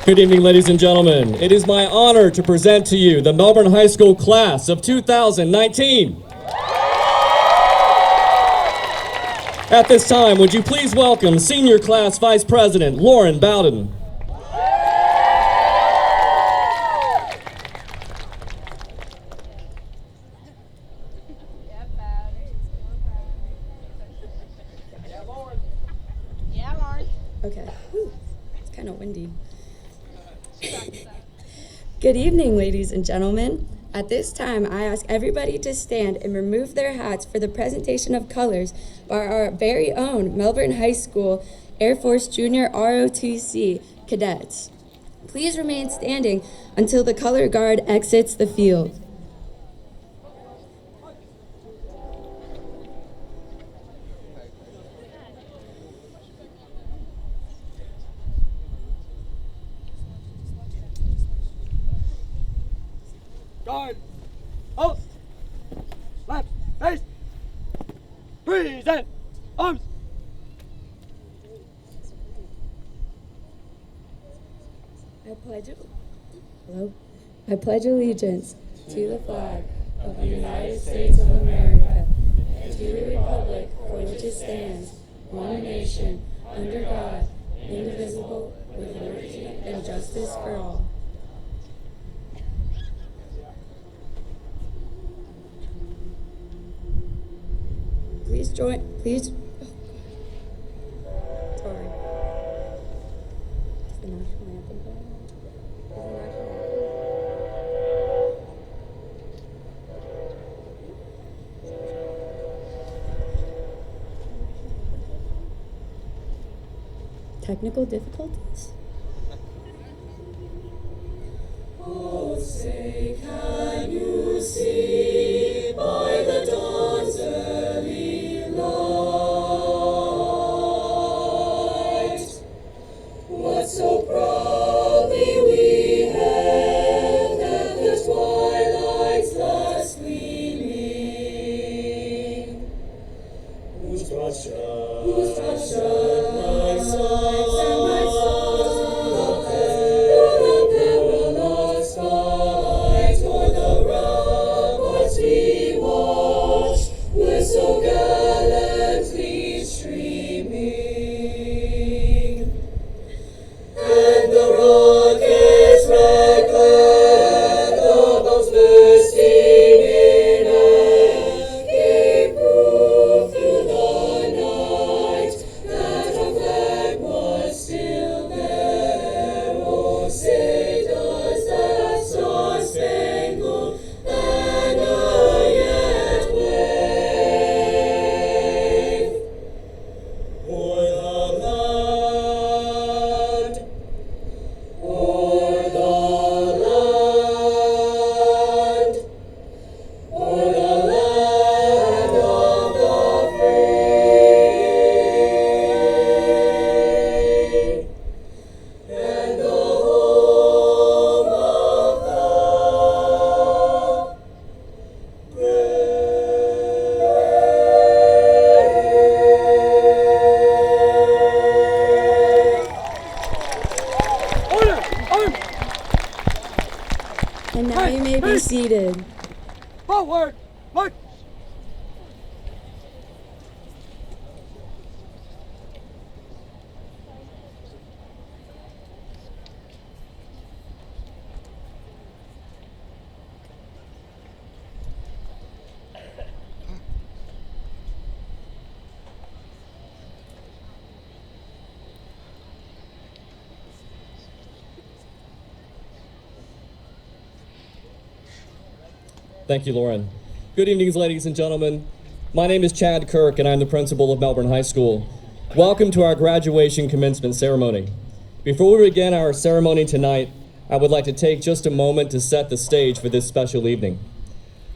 Good evening, ladies and gentlemen. It is my honor to present to you the Melbourne High School class of 2019. At this time, would you please welcome Senior Class Vice President Lauren Bowden. Okay. It's kind of windy. Good evening, ladies and gentlemen. At this time, I ask everybody to stand and remove their hats for the presentation of colors by our very own Melbourne High School Air Force Junior ROTC cadets. Please remain standing until the color guard exits the field. Guard, post, left, face, present, arms. I pledge allegiance to the flag of the United States of America and to the republic for which it stands, one nation, under God, indivisible, with liberty and justice for all. Please join, please. Sorry. Is the national anthem going on? Is the national anthem? Technical difficulties? Oh, say, can you see by the dawn's early light what so proudly we hailed at the twilight's last gleaming? Whose broad shone my sights and my soul through the perilous skies, o'er the ramparts we walked. Order! Arms! And now you may be seated. Forward! March! Thank you, Lauren. Good evening, ladies and gentlemen. My name is Chad Kirk, and I'm the principal of Melbourne High School. Welcome to our graduation commencement ceremony. Before we begin our ceremony tonight, I would like to take just a moment to set the stage for this special evening.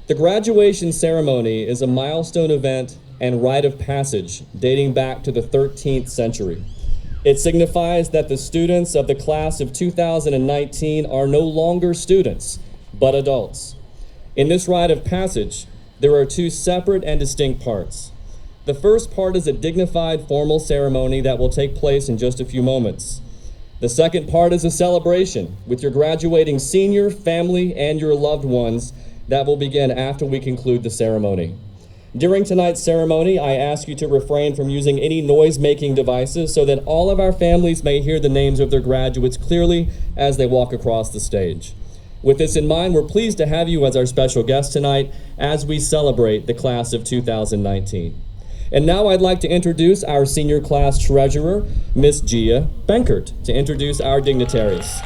The graduation ceremony is a milestone event and rite of passage dating back to the 13th century. It signifies that the students of the class of 2019 are no longer students, but adults. In this rite of passage, there are two separate and distinct parts. The first part is a dignified formal ceremony that will take place in just a few moments. The second part is a celebration with your graduating senior, family, and your loved ones that will begin after we conclude the ceremony. During tonight's ceremony, I ask you to refrain from using any noise-making devices so that all of our families may hear the names of their graduates clearly as they walk across the stage. With this in mind, we're pleased to have you as our special guest tonight as we celebrate the class of 2019. And now I'd like to introduce our senior class treasurer, Miss Gia Benkert, to introduce our dignitaries.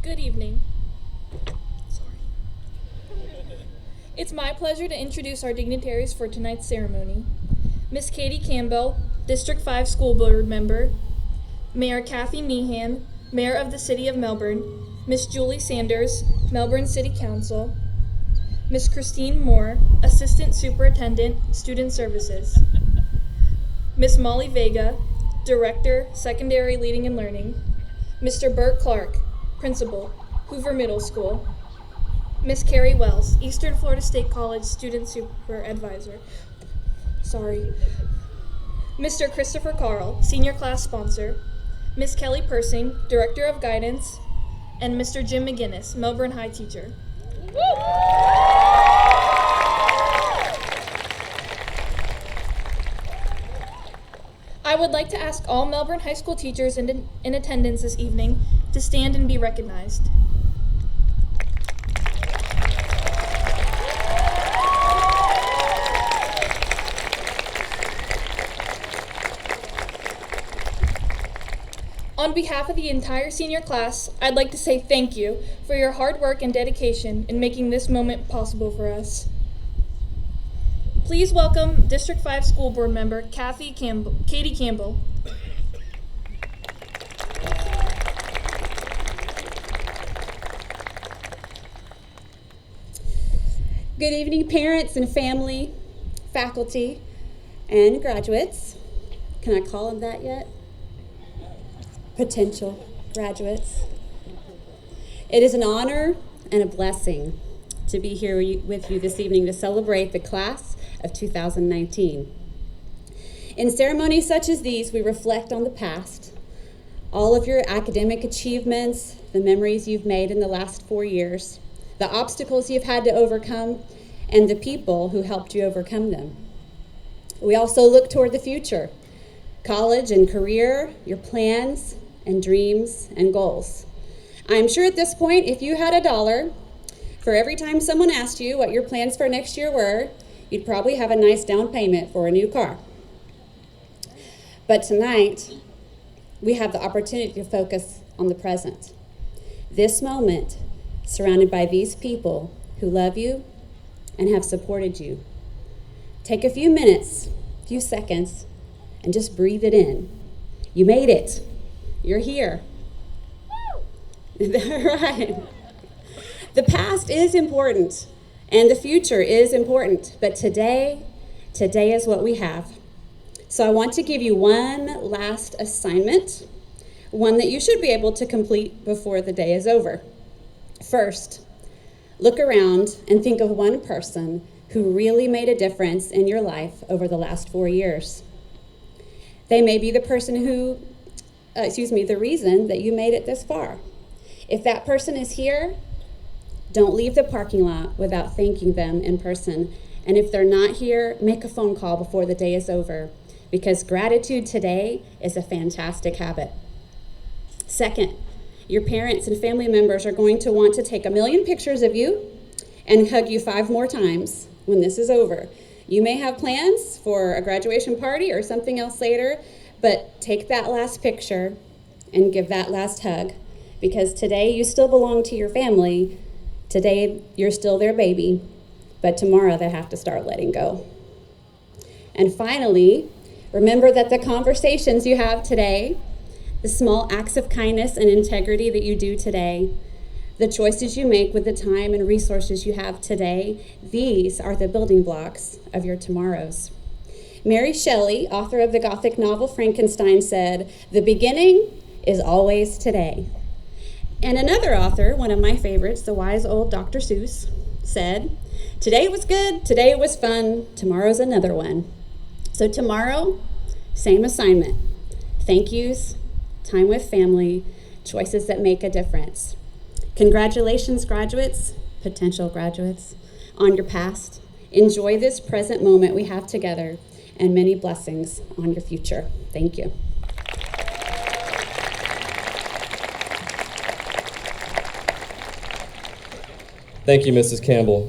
Good evening. It's my pleasure to introduce our dignitaries for tonight's ceremony. Miss Katie Campbell, District 5 School Board Member, Mayor Kathy Meehan, Mayor of the City of Melbourne, Miss Julie Sanders, Melbourne City Council, Miss Christine Moore, Assistant Superintendent, Student Services, Miss Molly Vega, Director, Secondary Leading and Learning, Mr. Bert Clark, Principal, Hoover Middle School, Miss Carrie Wells, Eastern Florida State College Student Super Advisor. Mr. Christopher Carl, Senior Class Sponsor, Miss Kelly Persing, Director of Guidance, and Mr. Jim McGinnis, Melbourne High Teacher. I would like to ask all Melbourne High School teachers in attendance this evening to stand and be recognized. On behalf of the entire senior class, I'd like to say thank you for your hard work and dedication in making this moment possible for us. Please welcome District 5 School Board Member Katie Campbell. Good evening, parents and family, faculty, and graduates. Can I call them that yet? Potential graduates. It is an honor and a blessing to be here with you this evening to celebrate the class of 2019. In ceremonies such as these, we reflect on the past, all of your academic achievements, the memories you've made in the last 4 years, the obstacles you've had to overcome, and the people who helped you overcome them. We also look toward the future, college and career, your plans and dreams and goals. I'm sure at this point, if you had $1 for every time someone asked you what your plans for next year were, you'd probably have a nice down payment for a new car. But tonight, we have the opportunity to focus on the present. This moment, surrounded by these people who love you and have supported you. Take a few minutes, few seconds, and just breathe it in. You made it. You're here. Right. The past is important, and the future is important, but today is what we have. So I want to give you one last assignment, one that you should be able to complete before the day is over. First, look around and think of one person who really made a difference in your life over the last 4 years. They may be the person the reason that you made it this far. If that person is here, don't leave the parking lot without thanking them in person. And if they're not here, make a phone call before the day is over, because gratitude today is a fantastic habit. Second, your parents and family members are going to want to take 1,000,000 pictures of you and hug you 5 more times when this is over. You may have plans for a graduation party or something else later, but take that last picture and give that last hug, because today you still belong to your family. Today you're still their baby, but tomorrow they have to start letting go. And finally, remember that the conversations you have today, the small acts of kindness and integrity that you do today, the choices you make with the time and resources you have today, these are the building blocks of your tomorrows. Mary Shelley, author of the Gothic novel Frankenstein, said, "The beginning is always today." And another author, one of my favorites, the wise old Dr. Seuss, said, "Today was good, today was fun, tomorrow's another one." So tomorrow, same assignment. Thank yous, time with family, choices that make a difference. Congratulations, graduates, potential graduates, on your past. Enjoy this present moment we have together, and many blessings on your future. Thank you. Thank you, Mrs. Campbell.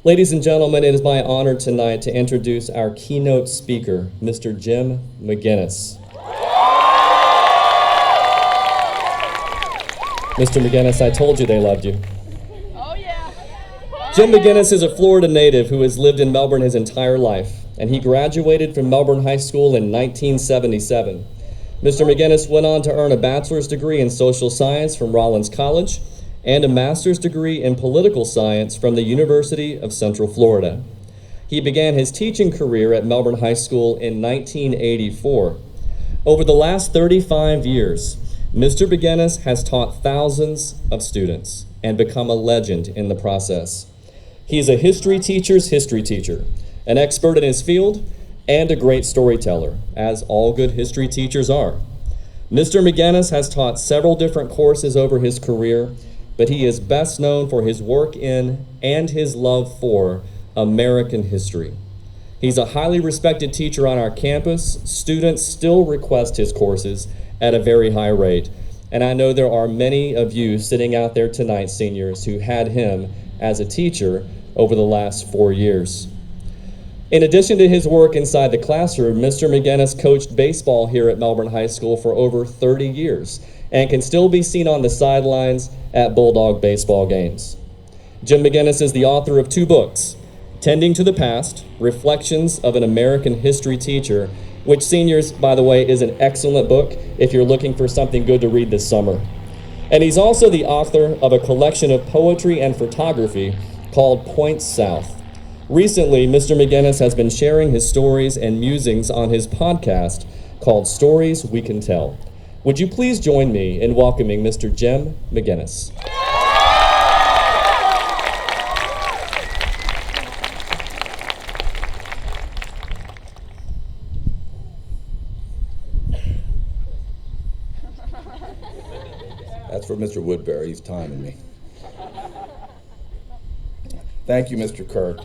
Ladies and gentlemen, it is my honor tonight to introduce our keynote speaker, Mr. Jim McGinnis. Mr. McGinnis, I told you they loved you. Oh, yeah. Jim McGinnis is a Florida native who has lived in Melbourne his entire life, and he graduated from Melbourne High School in 1977. Mr. McGinnis went on to earn a bachelor's degree in social science from Rollins College and a master's degree in political science from the University of Central Florida. He began his teaching career at Melbourne High School in 1984. Over the last 35 years, Mr. McGinnis has taught thousands of students and become a legend in the process. He is a history teacher's history teacher, an expert in his field, and a great storyteller, as all good history teachers are. Mr. McGinnis has taught several different courses over his career, but he is best known for his work in and his love for American history. He's a highly respected teacher on our campus. Students still request his courses at a very high rate, and I know there are many of you sitting out there tonight, seniors, who had him as a teacher over the last 4 years. In addition to his work inside the classroom, Mr. McGinnis coached baseball here at Melbourne High School for over 30 years and can still be seen on the sidelines at Bulldog baseball games. Jim McGinnis is the author of 2 books, Tending to the Past, Reflections of an American History Teacher, which, seniors, by the way, is an excellent book if you're looking for something good to read this summer. And he's also the author of a collection of poetry and photography called Points South. Recently, Mr. McGinnis has been sharing his stories and musings on his podcast called Stories We Can Tell. Would you please join me in welcoming Mr. Jim McGinnis? That's for Mr. Woodbury. He's timing me. Thank you, Mr. Kirk.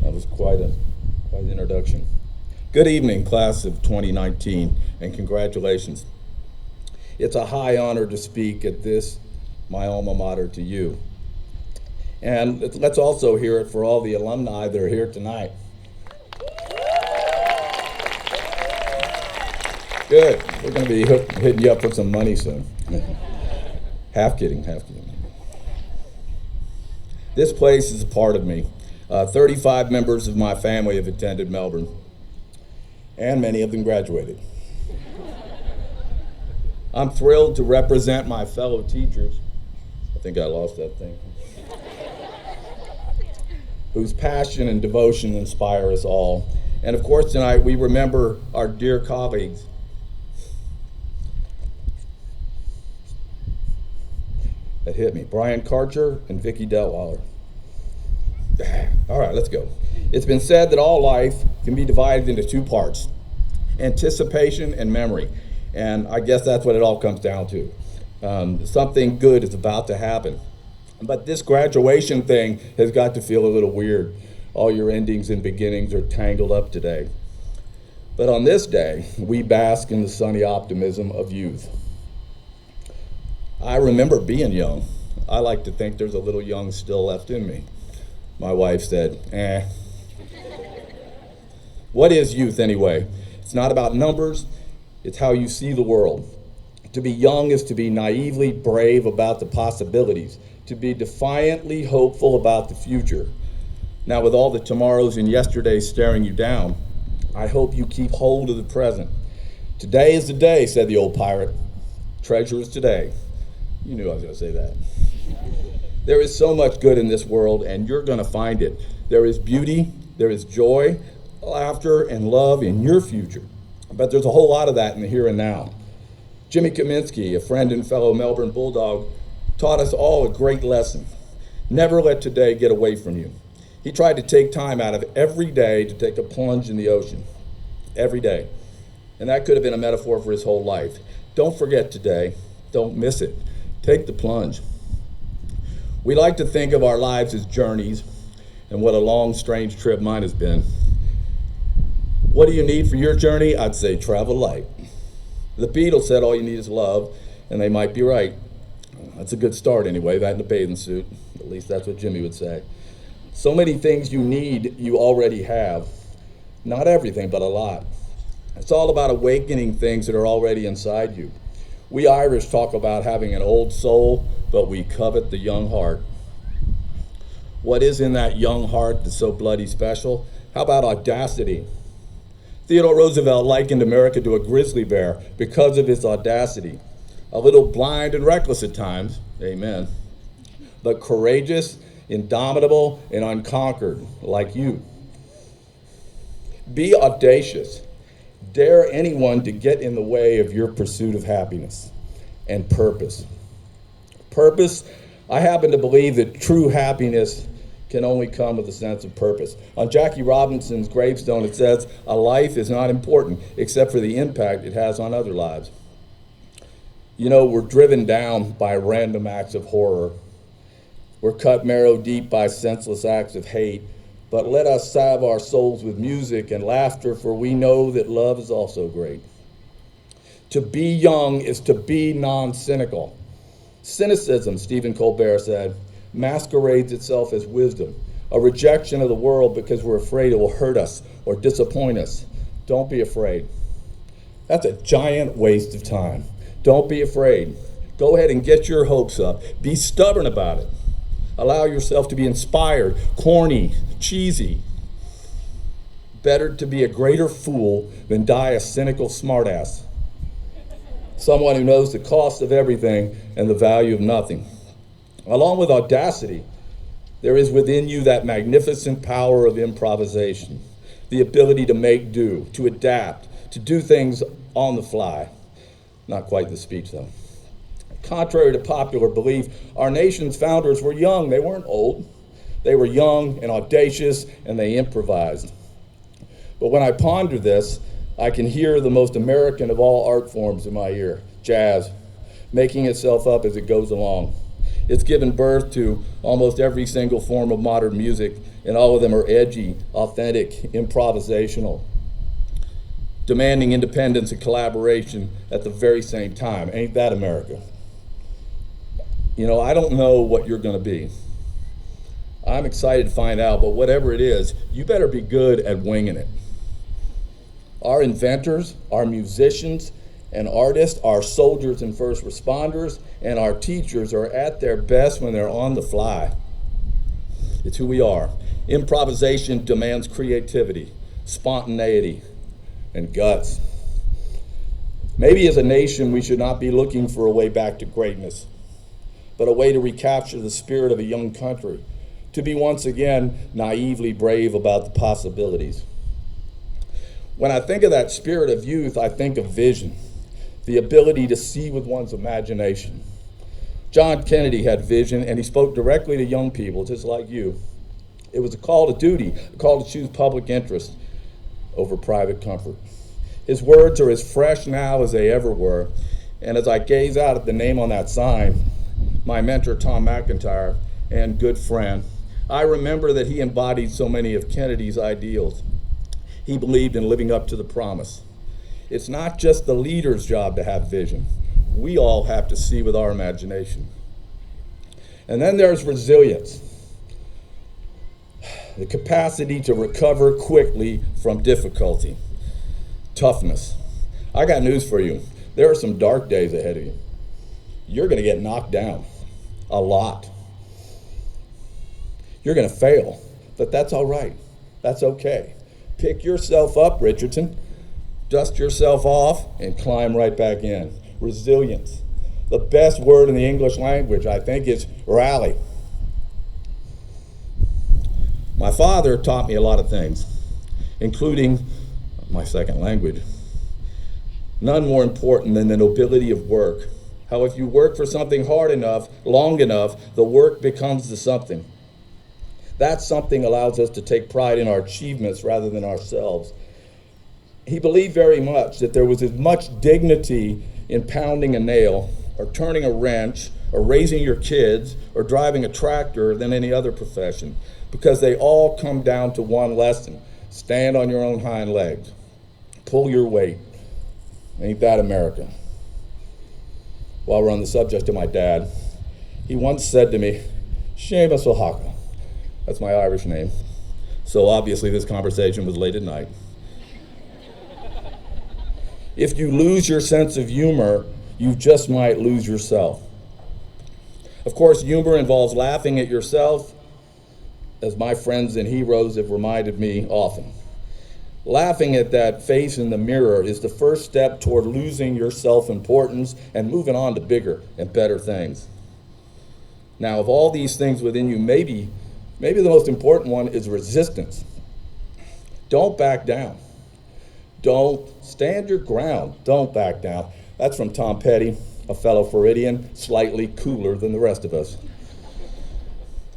That was quite an introduction. Good evening, class of 2019, and congratulations. It's a high honor to speak at this, my alma mater, to you. And let's also hear it for all the alumni that are here tonight. Good. We're going to be hitting you up with some money soon. Half kidding, half kidding. This place is a part of me. 35 members of my family have attended Melbourne. and many of them graduated. I'm thrilled to represent my fellow teachers. I think I lost that thing. Whose passion and devotion inspire us all. And of course, tonight we remember our dear colleagues. That hit me. Brian Karcher and Vicki Detweiler. All right, let's go. It's been said that all life can be divided into two parts, anticipation and memory. And I guess that's what it all comes down to. Something good is about to happen. But this graduation thing has got to feel a little weird. All your endings and beginnings are tangled up today. But on this day, we bask in the sunny optimism of youth. I remember being young. I like to think there's a little young still left in me. My wife said, eh. What is youth anyway? It's not about numbers, it's how you see the world. To be young is to be naively brave about the possibilities, to be defiantly hopeful about the future. Now, with all the tomorrows and yesterdays staring you down, I hope you keep hold of the present. Today is the day, said the old pirate. Treasure is today. You knew I was going to say that. There is so much good in this world, and you're going to find it. There is beauty, there is joy, laughter, and love in your future. But there's a whole lot of that in the here and now. Jimmy Kaminsky, a friend and fellow Melbourne Bulldog, taught us all a great lesson. Never let today get away from you. He tried to take time out of every day to take a plunge in the ocean. Every day. And that could have been a metaphor for his whole life. Don't forget today. Don't miss it. Take the plunge. We like to think of our lives as journeys, and what a long, strange trip mine has been. What do you need for your journey? I'd say travel light. The Beatles said all you need is love, and they might be right. That's a good start anyway, that in a bathing suit. At least that's what Jimmy would say. So many things you need, you already have. Not everything, but a lot. It's all about awakening things that are already inside you. We Irish talk about having an old soul, but we covet the young heart. What is in that young heart that's so bloody special? How about audacity? Theodore Roosevelt likened America to a grizzly bear because of its audacity. A little blind and reckless at times, amen, but courageous, indomitable, and unconquered, like you. Be audacious. Dare anyone to get in the way of your pursuit of happiness and purpose. Purpose, I happen to believe that true happiness can only come with a sense of purpose. On Jackie Robinson's gravestone, it says, "A life is not important except for the impact it has on other lives." You know, we're driven down by random acts of horror. We're cut marrow deep by senseless acts of hate. But let us salve our souls with music and laughter, for we know that love is also great. To be young is to be non-cynical. Cynicism, Stephen Colbert said, masquerades itself as wisdom, a rejection of the world because we're afraid it will hurt us or disappoint us. Don't be afraid. That's a giant waste of time. Don't be afraid. Go ahead and get your hopes up. Be stubborn about it. Allow yourself to be inspired, corny, cheesy. Better to be a greater fool than die a cynical smartass. Someone who knows the cost of everything and the value of nothing. Along with audacity, there is within you that magnificent power of improvisation, the ability to make do, to adapt, to do things on the fly. Not quite the speech, though. Contrary to popular belief, our nation's founders were young. They weren't old. They were young and audacious, and they improvised. But when I ponder this, I can hear the most American of all art forms in my ear, jazz, making itself up as it goes along. It's given birth to almost every single form of modern music, and all of them are edgy, authentic, improvisational, demanding independence and collaboration at the very same time. Ain't that America? You know, I don't know what you're going to be. I'm excited to find out, but whatever it is, you better be good at winging it. Our inventors, our musicians, and artists, our soldiers and first responders, and our teachers are at their best when they're on the fly. It's who we are. Improvisation demands creativity, spontaneity, and guts. Maybe as a nation, we should not be looking for a way back to greatness, but a way to recapture the spirit of a young country, to be once again naively brave about the possibilities. When I think of that spirit of youth, I think of vision, the ability to see with one's imagination. John Kennedy had vision, and he spoke directly to young people, just like you. It was a call to duty, a call to choose public interest over private comfort. His words are as fresh now as they ever were, and as I gaze out at the name on that sign, my mentor Tom McIntyre and good friend, I remember that he embodied so many of Kennedy's ideals. He believed in living up to the promise. It's not just the leader's job to have vision. We all have to see with our imagination. And then there's resilience, the capacity to recover quickly from difficulty, toughness. I got news for you. There are some dark days ahead of you. You're going to get knocked down a lot. You're going to fail, but that's all right. That's okay. Pick yourself up, Richardson. Dust yourself off and climb right back in. Resilience. The best word in the English language, I think, is rally. My father taught me a lot of things, including my second language. None more important than the nobility of work. How if you work for something hard enough, long enough, the work becomes the something. That something allows us to take pride in our achievements rather than ourselves. He believed very much that there was as much dignity in pounding a nail or turning a wrench or raising your kids or driving a tractor than any other profession, because they all come down to one lesson: stand on your own hind legs, pull your weight. Ain't that America? While we're on the subject of my dad, he once said to me, Seamus O'Haka. That's my Irish name. So obviously this conversation was late at night. If you lose your sense of humor, you just might lose yourself. Of course, humor involves laughing at yourself, as my friends and heroes have reminded me often. Laughing at that face in the mirror is the first step toward losing your self-importance and moving on to bigger and better things. Now, of all these things within you, maybe the most important one is resistance. Don't back down. Don't stand your ground. Don't back down. That's from Tom Petty, a fellow Floridian, slightly cooler than the rest of us.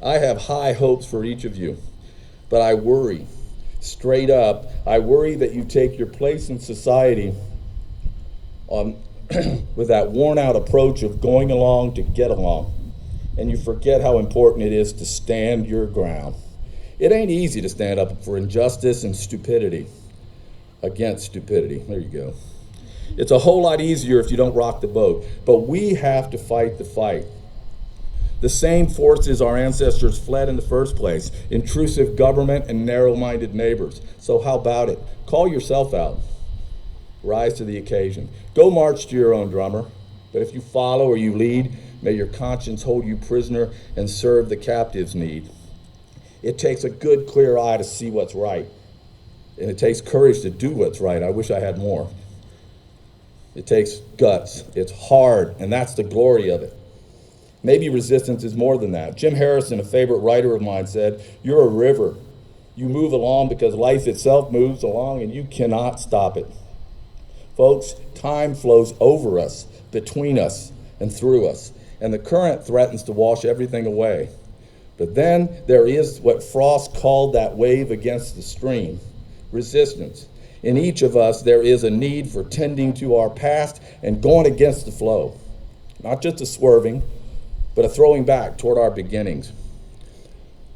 I have high hopes for each of you, but I worry, straight up, I worry that you take your place in society with that worn out approach of going along to get along, and you forget how important it is to stand your ground. It ain't easy to stand up for injustice and stupidity. Against stupidity, there you go. It's a whole lot easier if you don't rock the boat, but we have to fight the fight. The same forces our ancestors fled in the first place: intrusive government and narrow-minded neighbors. So how about it? Call yourself out. Rise to the occasion. Go march to your own drummer, but if you follow or you lead, may your conscience hold you prisoner and serve the captive's need. It takes a good, clear eye to see what's right, and it takes courage to do what's right. I wish I had more. It takes guts. It's hard, and that's the glory of it. Maybe resistance is more than that. Jim Harrison, a favorite writer of mine, said, "You're a river. You move along because life itself moves along, and you cannot stop it." Folks, time flows over us, between us, and through us, and the current threatens to wash everything away. But then there is what Frost called that wave against the stream: resistance. In each of us, there is a need for tending to our past and going against the flow. Not just a swerving, but a throwing back toward our beginnings.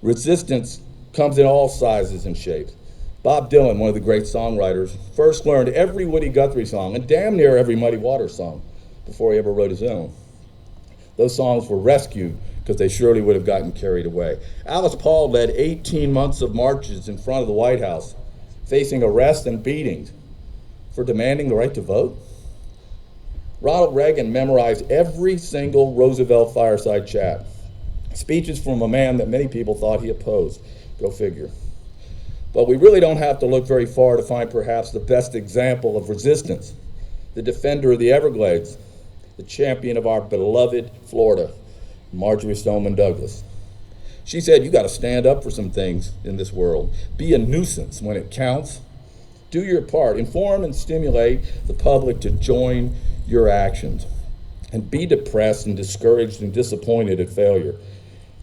Resistance comes in all sizes and shapes. Bob Dylan, one of the great songwriters, first learned every Woody Guthrie song and damn near every Muddy Waters song before he ever wrote his own. Those songs were rescued because they surely would have gotten carried away. Alice Paul led 18 months of marches in front of the White House, facing arrest and beatings for demanding the right to vote. Ronald Reagan memorized every single Roosevelt fireside chat. Speeches from a man that many people thought he opposed. Go figure. But we really don't have to look very far to find perhaps the best example of resistance, the defender of the Everglades, the champion of our beloved Florida, Marjorie Stoneman Douglas. She said, you got to stand up for some things in this world. Be a nuisance when it counts. Do your part. Inform and stimulate the public to join your actions. And be depressed and discouraged and disappointed at failure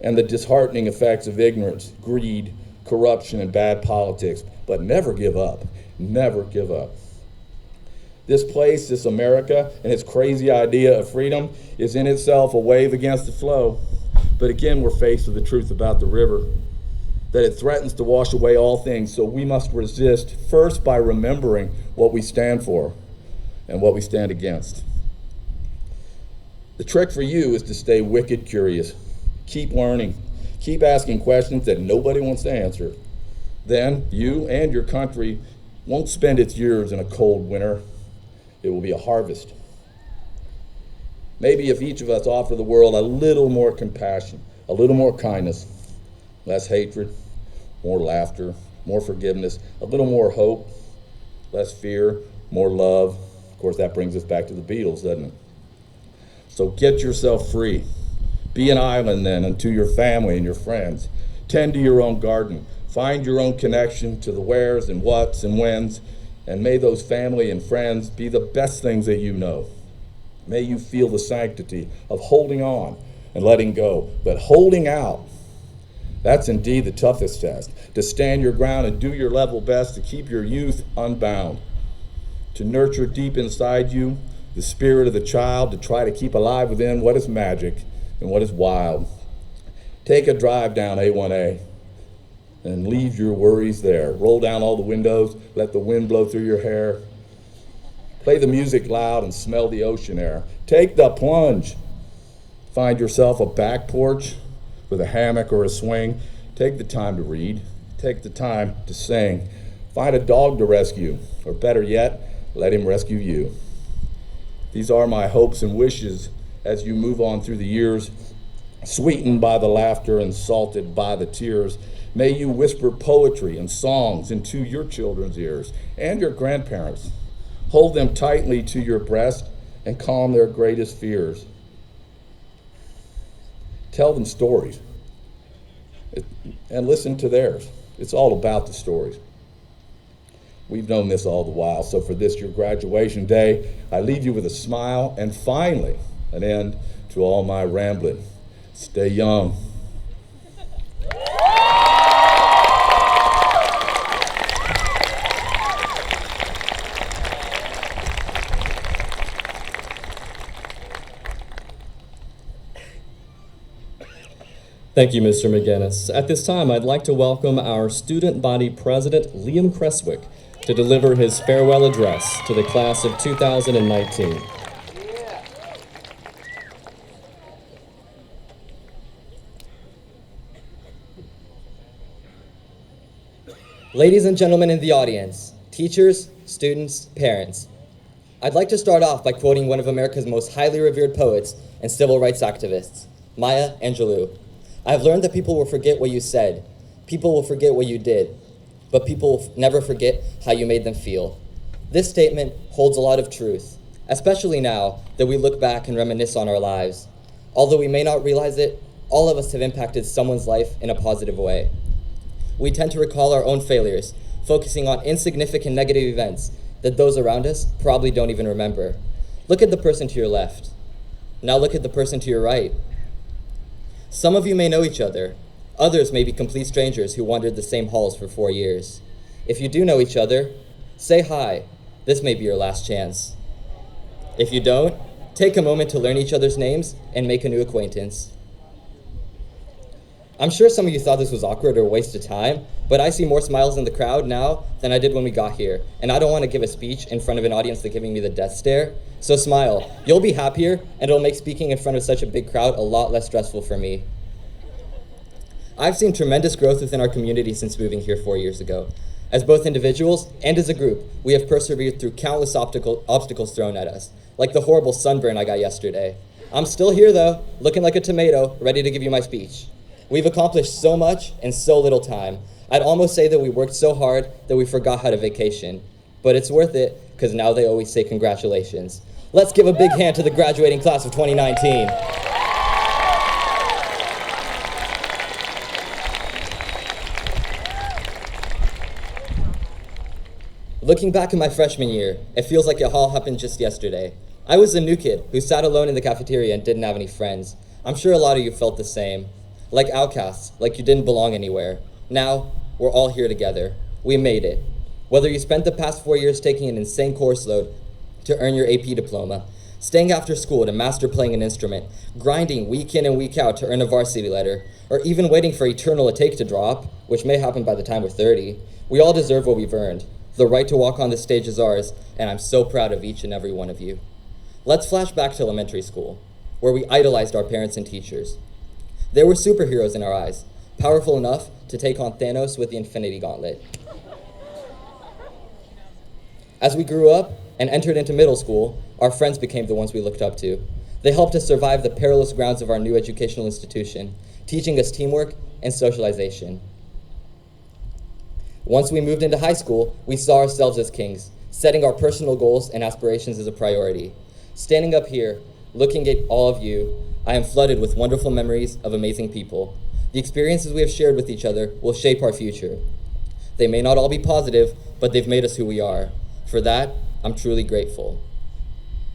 and the disheartening effects of ignorance, greed, corruption, and bad politics. But never give up. Never give up. This place, this America, and its crazy idea of freedom is in itself a wave against the flow. But again, we're faced with the truth about the river, that it threatens to wash away all things. So we must resist first by remembering what we stand for and what we stand against. The trick for you is to stay wicked curious. Keep learning. Keep asking questions that nobody wants to answer. Then you and your country won't spend its years in a cold winter. It will be a harvest. Maybe if each of us offer the world a little more compassion, a little more kindness, less hatred, more laughter, more forgiveness, a little more hope, less fear, more love. Of course, that brings us back to the Beatles, doesn't it? So get yourself free. Be an island then unto your family and your friends. Tend to your own garden. Find your own connection to the wheres and whats and whens, and may those family and friends be the best things that you know. May you feel the sanctity of holding on and letting go. But holding out, that's indeed the toughest test. To stand your ground and do your level best to keep your youth unbound. To nurture deep inside you the spirit of the child, to try to keep alive within what is magic and what is wild. Take a drive down A1A and leave your worries there. Roll down all the windows, let the wind blow through your hair. Play the music loud and smell the ocean air. Take the plunge. Find yourself a back porch with a hammock or a swing. Take the time to read. Take the time to sing. Find a dog to rescue, or better yet, let him rescue you. These are my hopes and wishes as you move on through the years, sweetened by the laughter and salted by the tears. May you whisper poetry and songs into your children's ears and your grandparents. Hold them tightly to your breast and calm their greatest fears. Tell them stories and listen to theirs. It's all about the stories. We've known this all the while, so for this, your graduation day, I leave you with a smile and finally an end to all my rambling. Stay young. Thank you, Mr. McGinnis. At this time, I'd like to welcome our student body president, Liam Creswick, to deliver his farewell address to the class of 2019. Ladies and gentlemen in the audience, teachers, students, parents, I'd like to start off by quoting one of America's most highly revered poets and civil rights activists, Maya Angelou. I've learned that people will forget what you said, people will forget what you did, but people will never forget how you made them feel. This statement holds a lot of truth, especially now that we look back and reminisce on our lives. Although we may not realize it, all of us have impacted someone's life in a positive way. We tend to recall our own failures, focusing on insignificant negative events that those around us probably don't even remember. Look at the person to your left. Now look at the person to your right. Some of you may know each other. Others may be complete strangers who wandered the same halls for 4 years. If you do know each other, say hi. This may be your last chance. If you don't, take a moment to learn each other's names and make a new acquaintance. I'm sure some of you thought this was awkward or a waste of time, but I see more smiles in the crowd now than I did when we got here, and I don't want to give a speech in front of an audience that's giving me the death stare, so smile. You'll be happier, and it'll make speaking in front of such a big crowd a lot less stressful for me. I've seen tremendous growth within our community since moving here 4 years ago. As both individuals and as a group, we have persevered through countless obstacles thrown at us, like the horrible sunburn I got yesterday. I'm still here though, looking like a tomato, ready to give you my speech. We've accomplished so much in so little time. I'd almost say that we worked so hard that we forgot how to vacation. But it's worth it, because now they always say congratulations. Let's give a big hand to the graduating class of 2019. Looking back at my freshman year, it feels like it all happened just yesterday. I was a new kid who sat alone in the cafeteria and didn't have any friends. I'm sure a lot of you felt the same. Like outcasts, like you didn't belong anywhere. Now, we're all here together. We made it. Whether you spent the past 4 years taking an insane course load to earn your AP diploma, staying after school to master playing an instrument, grinding week in and week out to earn a varsity letter, or even waiting for eternal take to drop, which may happen by the time we're 30, we all deserve what we've earned. The right to walk on this stage is ours, and I'm so proud of each and every one of you. Let's flash back to elementary school, where we idolized our parents and teachers. They were superheroes in our eyes, powerful enough to take on Thanos with the Infinity Gauntlet. As we grew up and entered into middle school, our friends became the ones we looked up to. They helped us survive the perilous grounds of our new educational institution, teaching us teamwork and socialization. Once we moved into high school, we saw ourselves as kings, setting our personal goals and aspirations as a priority. Standing up here, looking at all of you, I am flooded with wonderful memories of amazing people. The experiences we have shared with each other will shape our future. They may not all be positive, but they've made us who we are. For that, I'm truly grateful.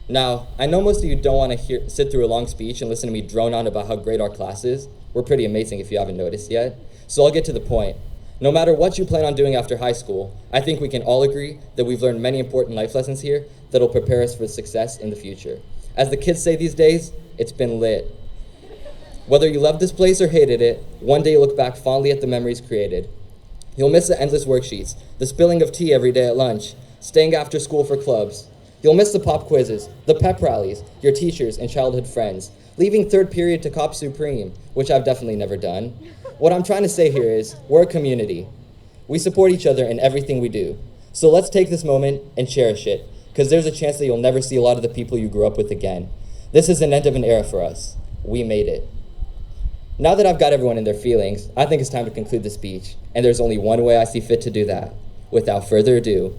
Now, I know most of you don't want to sit through a long speech and listen to me drone on about how great our class is. We're pretty amazing if you haven't noticed yet. So I'll get to the point. No matter what you plan on doing after high school, I think we can all agree that we've learned many important life lessons here that'll prepare us for success in the future. As the kids say these days, it's been lit. Whether you loved this place or hated it, one day you'll look back fondly at the memories created. You'll miss the endless worksheets, the spilling of tea every day at lunch, staying after school for clubs. You'll miss the pop quizzes, the pep rallies, your teachers and childhood friends, leaving third period to Cop Supreme, which I've definitely never done. What I'm trying to say here is, we're a community. We support each other in everything we do. So let's take this moment and cherish it, because there's a chance that you'll never see a lot of the people you grew up with again. This is an end of an era for us. We made it. Now that I've got everyone in their feelings, I think it's time to conclude the speech, and there's only one way I see fit to do that. Without further ado,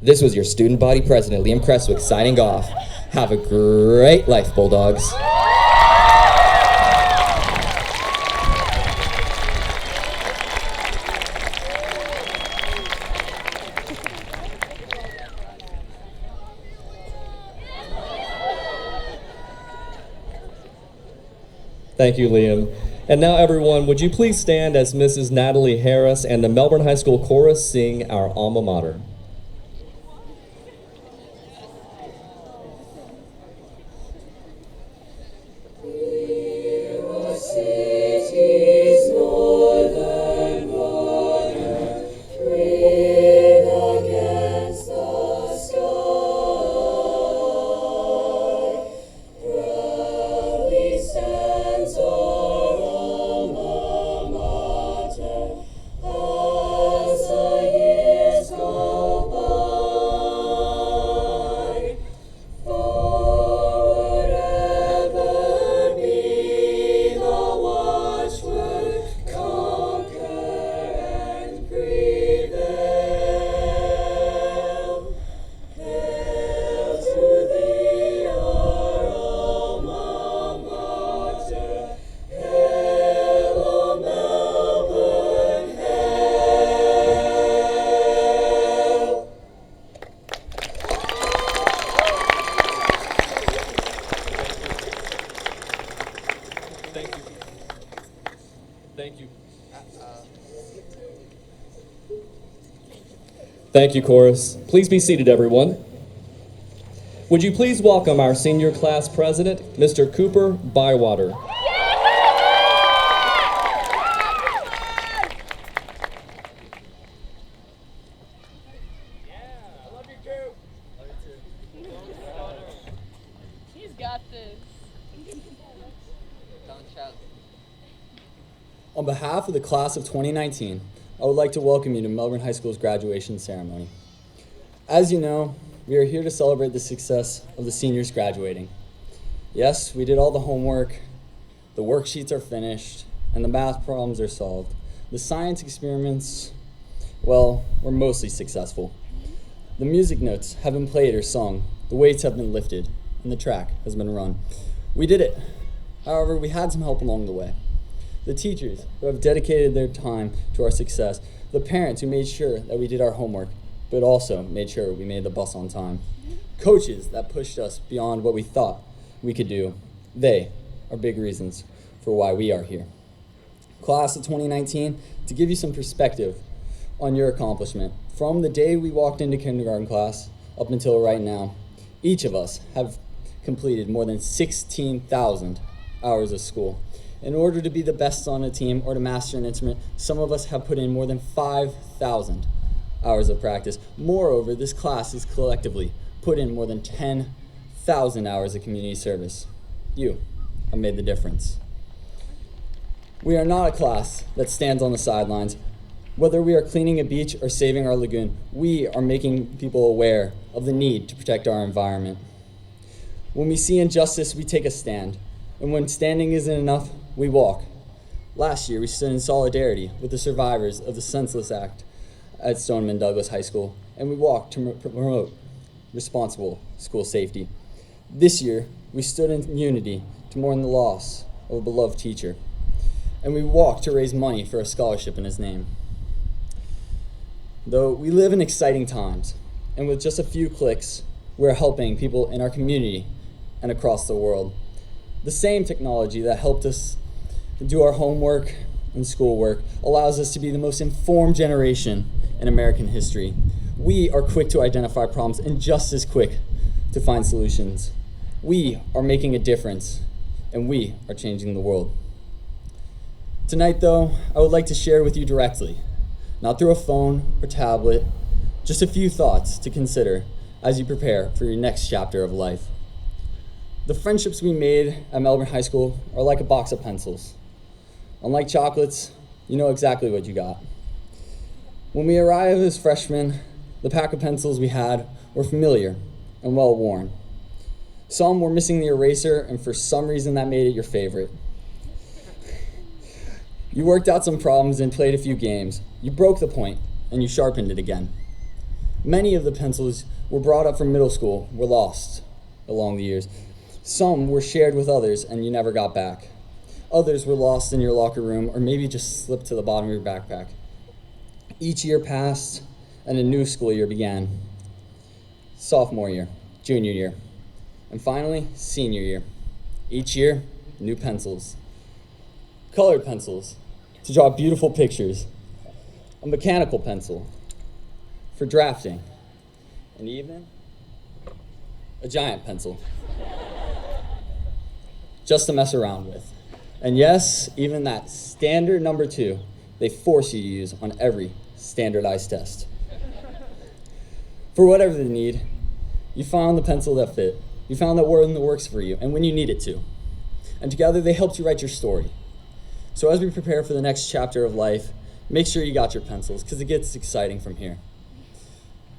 this was your student body president, Liam Cresswick, signing off. Have a great life, Bulldogs. Thank you, Liam. And now, everyone, would you please stand as Mrs. Natalie Harris and the Melbourne High School Chorus sing our alma mater. Thank you, chorus. Please be seated, everyone. Would you please welcome our senior class president, Mr. Cooper Bywater. He's got this. On behalf of the class of 2019, I would like to welcome you to Melbourne High School's graduation ceremony. As you know, we are here to celebrate the success of the seniors graduating. Yes, we did all the homework, the worksheets are finished, and the math problems are solved. The science experiments, well, were mostly successful. The music notes have been played or sung, the weights have been lifted, and the track has been run. We did it. However, we had some help along the way. The teachers who have dedicated their time to our success, the parents who made sure that we did our homework, but also made sure we made the bus on time. Coaches that pushed us beyond what we thought we could do. They are big reasons for why we are here. Class of 2019, to give you some perspective on your accomplishment, from the day we walked into kindergarten class up until right now, each of us have completed more than 16,000 hours of school. In order to be the best on a team or to master an instrument, some of us have put in more than 5,000 hours of practice. Moreover, this class has collectively put in more than 10,000 hours of community service. You have made the difference. We are not a class that stands on the sidelines. Whether we are cleaning a beach or saving our lagoon, we are making people aware of the need to protect our environment. When we see injustice, we take a stand. And when standing isn't enough, we walk. Last year, we stood in solidarity with the survivors of the Senseless Act at Stoneman Douglas High School, and we walked to promote responsible school safety. This year, we stood in unity to mourn the loss of a beloved teacher, and we walked to raise money for a scholarship in his name. Though we live in exciting times, and with just a few clicks, we're helping people in our community and across the world. The same technology that helped us do our homework and schoolwork allows us to be the most informed generation in American history. We are quick to identify problems and just as quick to find solutions. We are making a difference, and we are changing the world. Tonight, though, I would like to share with you directly, not through a phone or tablet, just a few thoughts to consider as you prepare for your next chapter of life. The friendships we made at Melbourne High School are like a box of pencils. Unlike chocolates, you know exactly what you got. When we arrived as freshmen, the pack of pencils we had were familiar and well worn. Some were missing the eraser, and for some reason that made it your favorite. You worked out some problems and played a few games. You broke the point, and you sharpened it again. Many of the pencils were brought up from middle school were lost along the years. Some were shared with others, and you never got back. Others were lost in your locker room, or maybe just slipped to the bottom of your backpack. Each year passed, and a new school year began. Sophomore year, junior year, and finally, senior year. Each year, new pencils. Colored pencils to draw beautiful pictures. A mechanical pencil for drafting. And even a giant pencil just to mess around with. And yes, even that standard number 2, they force you to use on every standardized test. For whatever the need, you found the pencil that fit. You found that one that works for you, and when you need it to. And together they helped you write your story. So as we prepare for the next chapter of life, make sure you got your pencils, because it gets exciting from here.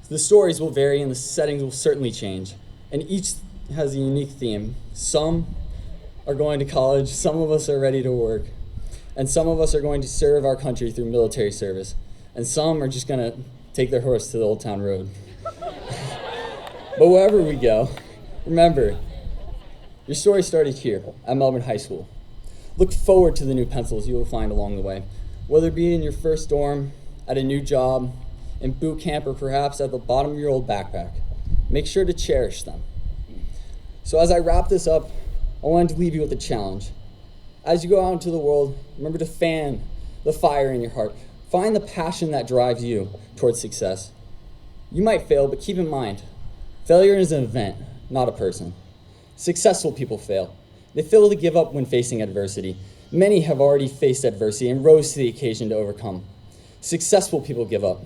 The stories will vary and the settings will certainly change, and each has a unique theme. Some are going to college, some of us are ready to work, and some of us are going to serve our country through military service, and some are just going to take their horse to the Old Town Road. But wherever we go, remember, your story started here at Melbourne High School. Look forward to the new pencils you will find along the way, whether it be in your first dorm, at a new job, in boot camp, or perhaps at the bottom of your old backpack. Make sure to cherish them. So as I wrap this up, I wanted to leave you with a challenge. As you go out into the world, remember to fan the fire in your heart. Find the passion that drives you towards success. You might fail, but keep in mind, failure is an event, not a person. Successful people fail. They fail to give up when facing adversity. Many have already faced adversity and rose to the occasion to overcome. Successful people give up.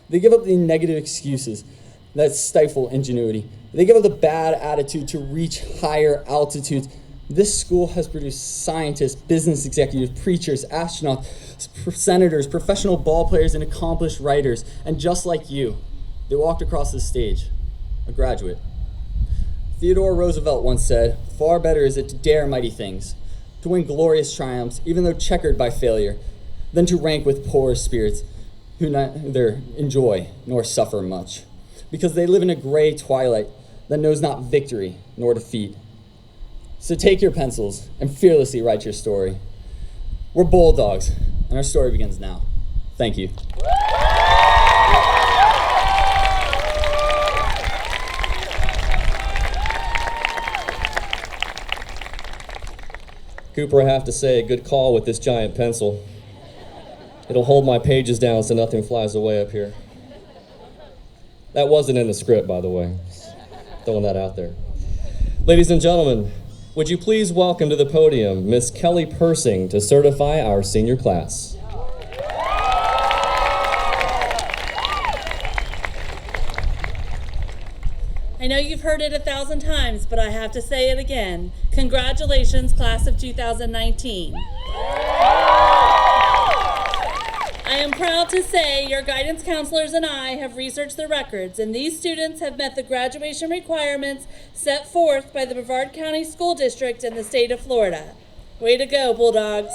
They give up the negative excuses that stifle ingenuity. They give up the bad attitude to reach higher altitudes. This school has produced scientists, business executives, preachers, astronauts, senators, professional ball players, and accomplished writers. And just like you, they walked across the stage, a graduate. Theodore Roosevelt once said, "Far better is it to dare mighty things, to win glorious triumphs, even though checkered by failure, than to rank with poorer spirits who neither enjoy nor suffer much, because they live in a gray twilight that knows not victory nor defeat. So take your pencils and fearlessly write your story. We're Bulldogs, and our story begins now. Thank you. Cooper, I have to say, good call with this giant pencil. It'll hold my pages down so nothing flies away up here. That wasn't in the script, by the way. Just throwing that out there. Ladies and gentlemen, would you please welcome to the podium Miss Kelly Persing to certify our senior class. I know you've heard it 1,000 times, but I have to say it again. Congratulations, class of 2019. I am proud to say your guidance counselors and I have researched the records, and these students have met the graduation requirements set forth by the Brevard County School District in the state of Florida. Way to go, Bulldogs.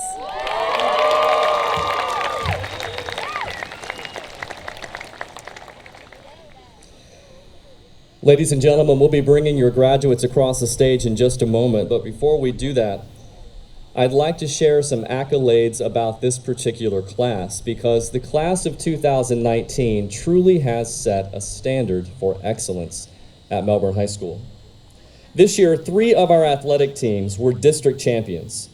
Ladies and gentlemen, we'll be bringing your graduates across the stage in just a moment, but before we do that, I'd like to share some accolades about this particular class, because the class of 2019 truly has set a standard for excellence at Melbourne High School. This year, 3 of our athletic teams were district champions.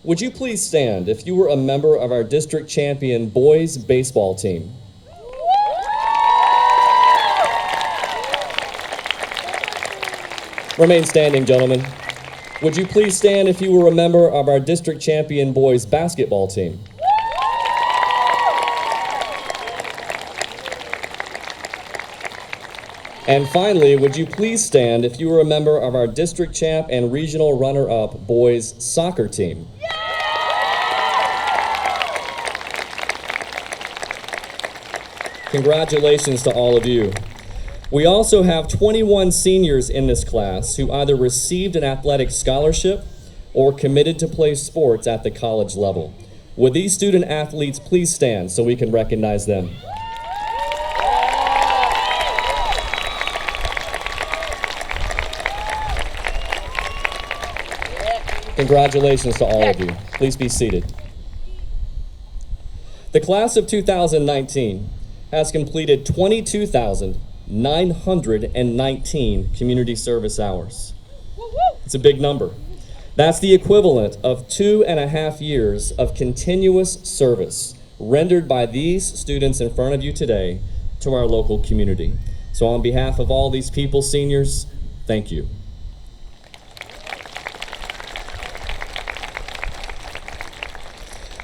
Would you please stand if you were a member of our district champion boys baseball team? Remain standing, gentlemen. Would you please stand if you were a member of our district champion boys basketball team? And finally, would you please stand if you were a member of our district champ and regional runner-up boys soccer team? Congratulations to all of you. We also have 21 seniors in this class who either received an athletic scholarship or committed to play sports at the college level. Would these student athletes please stand so we can recognize them? Congratulations to all of you. Please be seated. The class of 2019 has completed 22,919 community service hours. It's a big number. That's the equivalent of 2.5 years of continuous service rendered by these students in front of you today to our local community. So on behalf of all these people, seniors, thank you.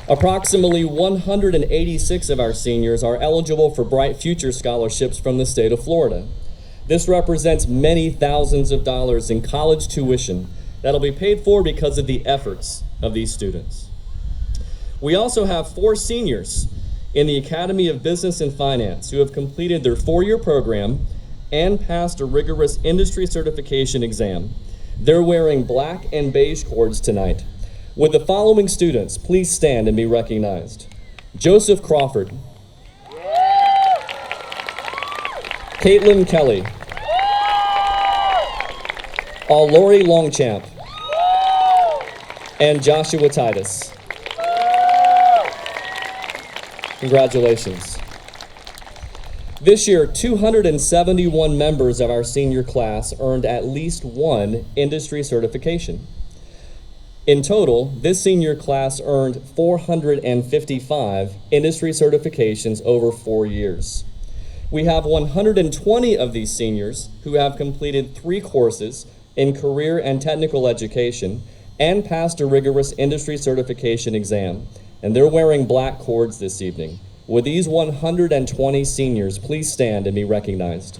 Approximately 186 of our seniors are eligible for Bright Future scholarships from the state of Florida. This represents many thousands of dollars in college tuition that'll be paid for because of the efforts of these students. We also have 4 seniors in the Academy of Business and Finance who have completed their 4-year program and passed a rigorous industry certification exam. They're wearing black and beige cords tonight. Would the following students please stand and be recognized? Joseph Crawford. Caitlin Kelly. Lori Longchamp. And Joshua Titus. Congratulations. This year, 271 members of our senior class earned at least one industry certification. In total, this senior class earned 455 industry certifications over 4 years. We have 120 of these seniors who have completed 3 courses in career and technical education and passed a rigorous industry certification exam, and they're wearing black cords this evening. Would these 120 seniors please stand and be recognized?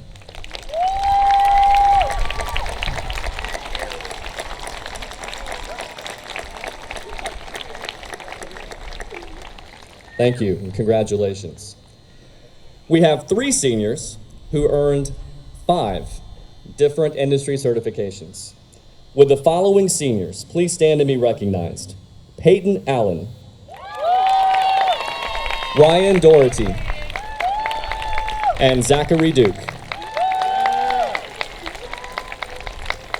Thank you, and congratulations. We have 3 seniors who earned 5 different industry certifications. Would the following seniors please stand and be recognized? Peyton Allen. Ryan Doherty, and Zachary Duke.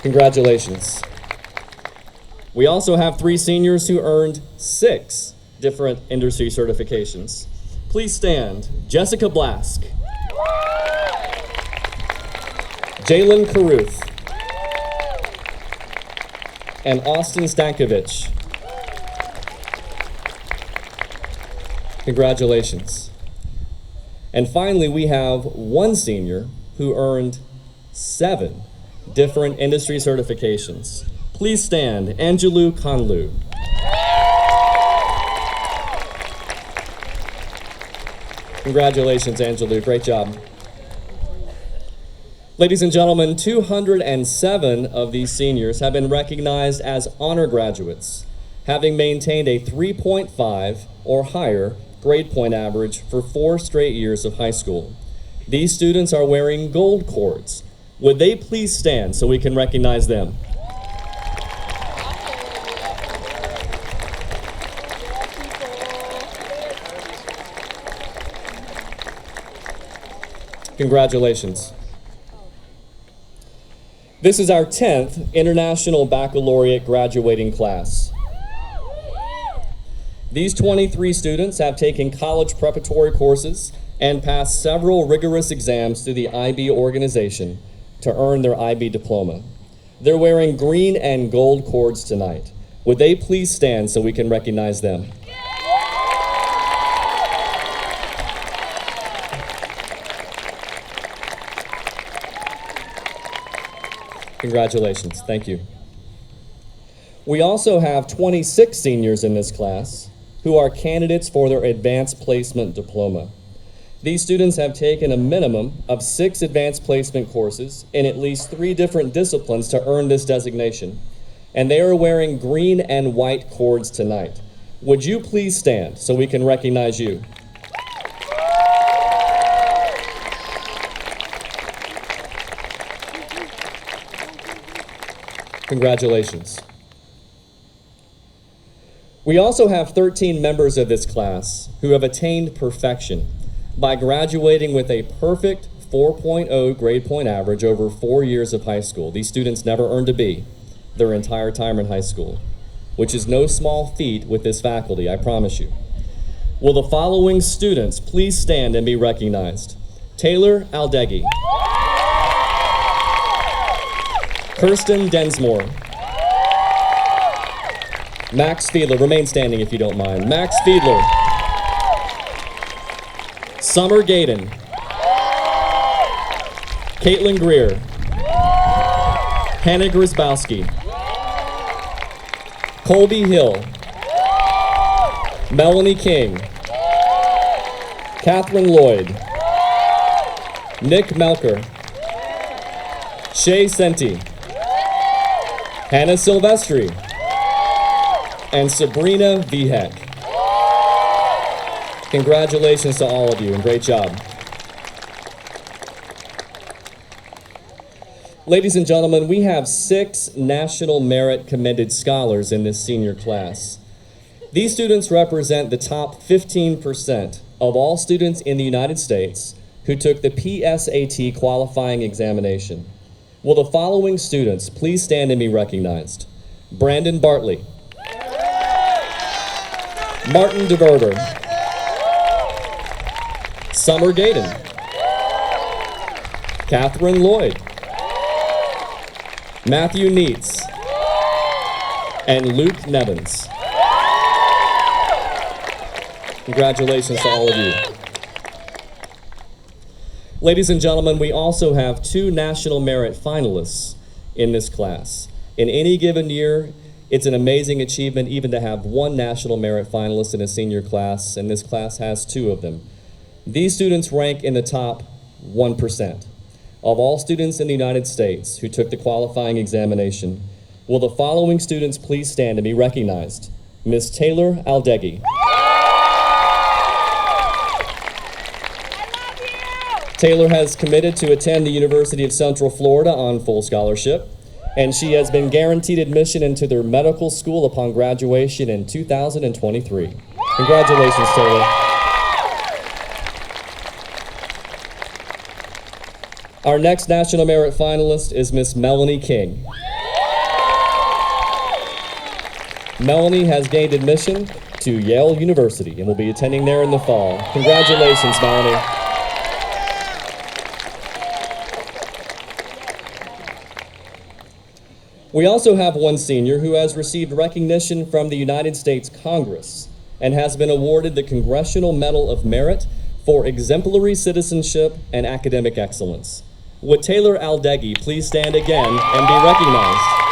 Congratulations. We also have 3 seniors who earned 6 different industry certifications. Please stand. Jessica Blask, Jalen Caruth, and Austin Stankovich. Congratulations. And finally, we have 1 senior who earned 7 different industry certifications. Please stand, Angelou Conlu. Congratulations, Angelou, great job. Ladies and gentlemen, 207 of these seniors have been recognized as honor graduates, having maintained a 3.5 or higher grade point average for 4 straight years of high school. These students are wearing gold cords. Would they please stand so we can recognize them? Congratulations. This is our 10th International Baccalaureate graduating class. These 23 students have taken college preparatory courses and passed several rigorous exams through the IB organization to earn their IB diploma. They're wearing green and gold cords tonight. Would they please stand so we can recognize them? Congratulations, thank you. We also have 26 seniors in this class who are candidates for their advanced placement diploma. These students have taken a minimum of 6 advanced placement courses in at least 3 different disciplines to earn this designation, and they are wearing green and white cords tonight. Would you please stand so we can recognize you? Congratulations. We also have 13 members of this class who have attained perfection by graduating with a perfect 4.0 grade point average over 4 years of high school. These students never earned a B their entire time in high school, which is no small feat with this faculty, I promise you. Will the following students please stand and be recognized? Taylor Aldeghi, Kirsten Densmore, Max Fiedler, remain standing if you don't mind. Max Fiedler, Summer Gaydon, Caitlin Greer, Hannah Grisbowski, Colby Hill, Melanie King, Catherine Lloyd, Nick Melker, Shay Senti, Hannah Silvestri, and Sabrina Vihek. Congratulations to all of you, and great job. Ladies and gentlemen, we have 6 National Merit Commended Scholars in this senior class. These students represent the top 15% of all students in the United States who took the PSAT qualifying examination. Will the following students please stand and be recognized? Brandon Bartley, Martin DeVerber, Summer Gaydon, Catherine Lloyd, Matthew Neitz, and Luke Nevins. Congratulations to all of you. Ladies and gentlemen, we also have 2 National Merit finalists in this class. In any given year, it's an amazing achievement even to have 1 National Merit finalist in a senior class, and this class has 2 of them. These students rank in the top 1% of all students in the United States who took the qualifying examination. Will the following students please stand and be recognized? Ms. Taylor Aldeghi. Taylor has committed to attend the University of Central Florida on full scholarship, and she has been guaranteed admission into their medical school upon graduation in 2023. Congratulations, Taylor. Our next National Merit finalist is Miss Melanie King. Melanie has gained admission to Yale University and will be attending there in the fall. Congratulations, Melanie. We also have one senior who has received recognition from the United States Congress and has been awarded the Congressional Medal of Merit for exemplary citizenship and academic excellence. Would Taylor Aldeghi please stand again and be recognized?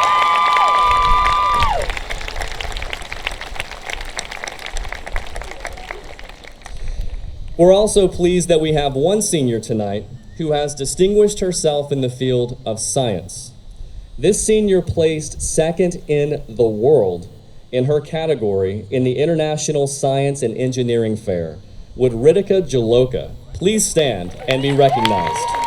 We're also pleased that we have one senior tonight who has distinguished herself in the field of science. This senior placed second in the world in her category in the International Science and Engineering Fair. Would Ritika Jaloka please stand and be recognized?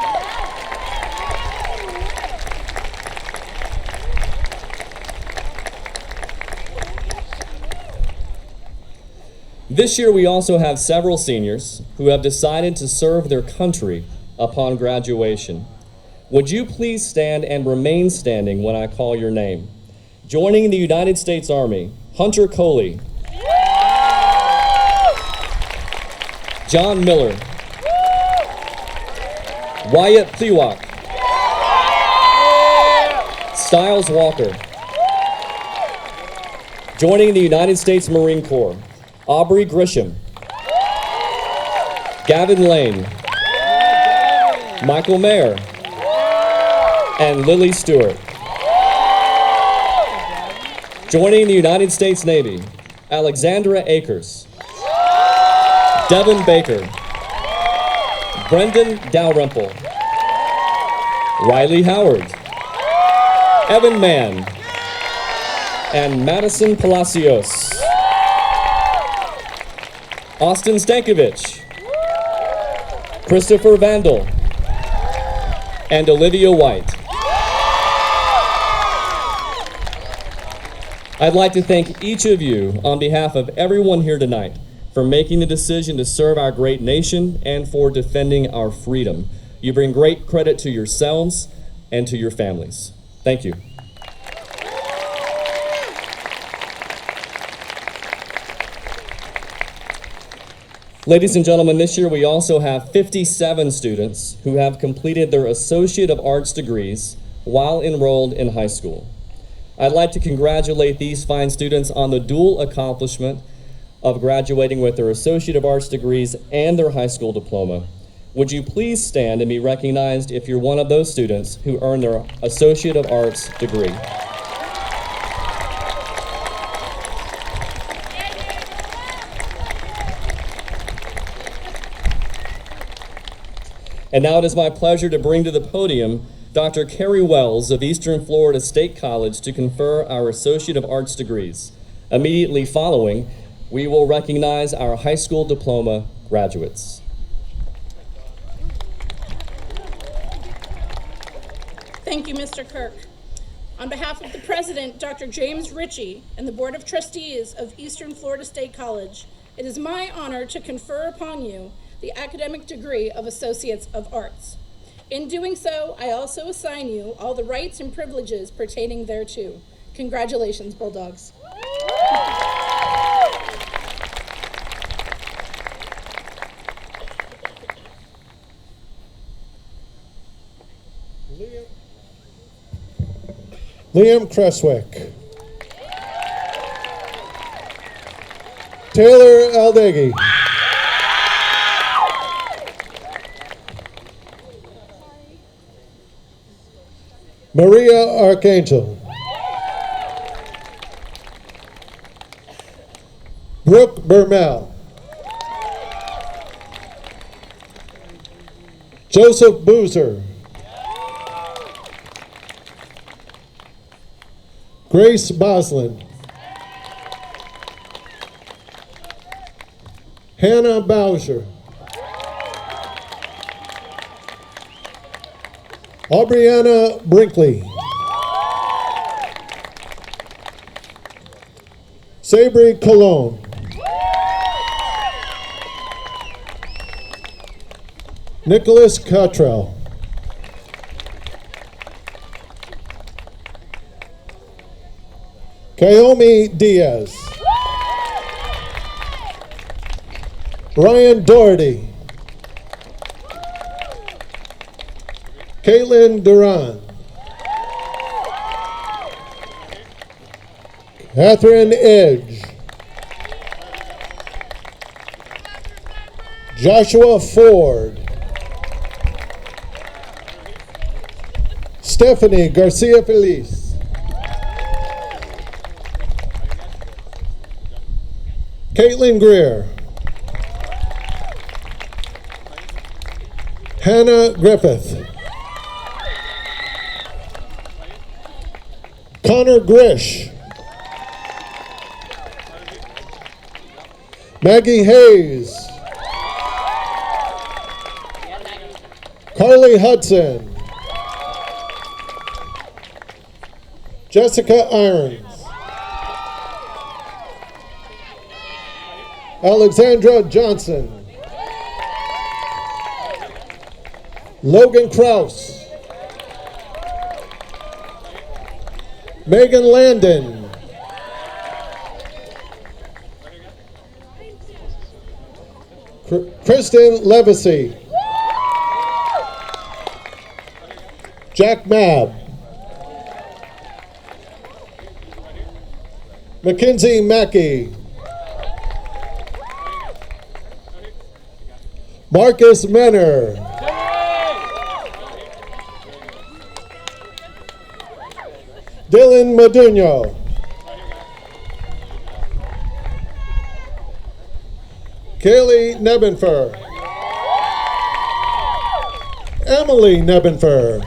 This year we also have several seniors who have decided to serve their country upon graduation. Would you please stand and remain standing when I call your name? Joining the United States Army, Hunter Coley, John Miller, Wyatt Pliwak, Stiles Walker. Joining the United States Marine Corps, Aubrey Grisham, Gavin Lane, Michael Mayer, and Lily Stewart. Joining the United States Navy, Alexandra Akers, Devin Baker, Brendan Dalrymple, Riley Howard, Evan Mann, and Madison Palacios. Austin Stankovich, Christopher Vandal, and Olivia White. I'd like to thank each of you on behalf of everyone here tonight for making the decision to serve our great nation and for defending our freedom. You bring great credit to yourselves and to your families. Thank you. Ladies and gentlemen, this year we also have 57 students who have completed their Associate of Arts degrees while enrolled in high school. I'd like to congratulate these fine students on the dual accomplishment of graduating with their Associate of Arts degrees and their high school diploma. Would you please stand and be recognized if you're one of those students who earned their Associate of Arts degree? And now it is my pleasure to bring to the podium Dr. Carrie Wells of Eastern Florida State College to confer our Associate of Arts degrees. Immediately following, we will recognize our high school diploma graduates. Thank you, Mr. Kirk. On behalf of the President, Dr. James Ritchie, and the Board of Trustees of Eastern Florida State College, it is my honor to confer upon you the academic degree of Associates of Arts. In doing so, I also assign you all the rights and privileges pertaining thereto. Congratulations, Bulldogs. Liam Creswick. Taylor Aldeghi. Maria Archangel. Brooke Bermel. Joseph Boozer. Grace Boslin. Hannah Bowser. Aubriana Brinkley. Sabri Cologne. Nicholas Cottrell. Kaomi Diaz. Ryan Doherty. Caitlin Duran. Catherine Edge. Joshua Ford. Stephanie Garcia Feliz. Caitlin Greer. Hannah Griffith. Connor Grish. Maggie Hayes. Carly Hudson. Jessica Irons. Alexandra Johnson. Logan Kraus. Megan Landon. Kristen Levacy. Jack Mabb. Mackenzie Mackey. Marcus Menner. Dylan Modugno. Kaylee Nebenfer. Emily Nebenfer.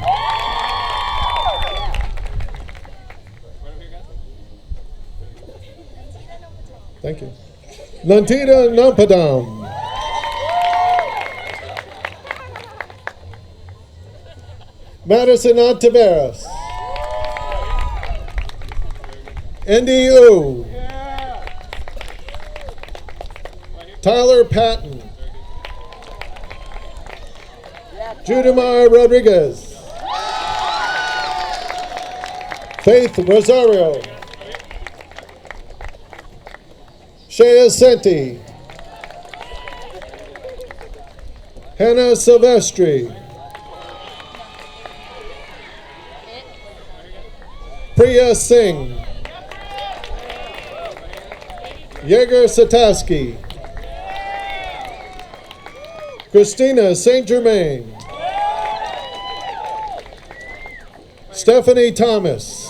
Thank you. Nantita Nampadam. Madison Ontiveros. Andy O. Tyler Patton. Judimar Rodriguez. Faith Rosario. Shea Senti. Hannah Silvestri. Priya Singh. Yeager Sataski. Christina St. Germain. Stephanie Thomas.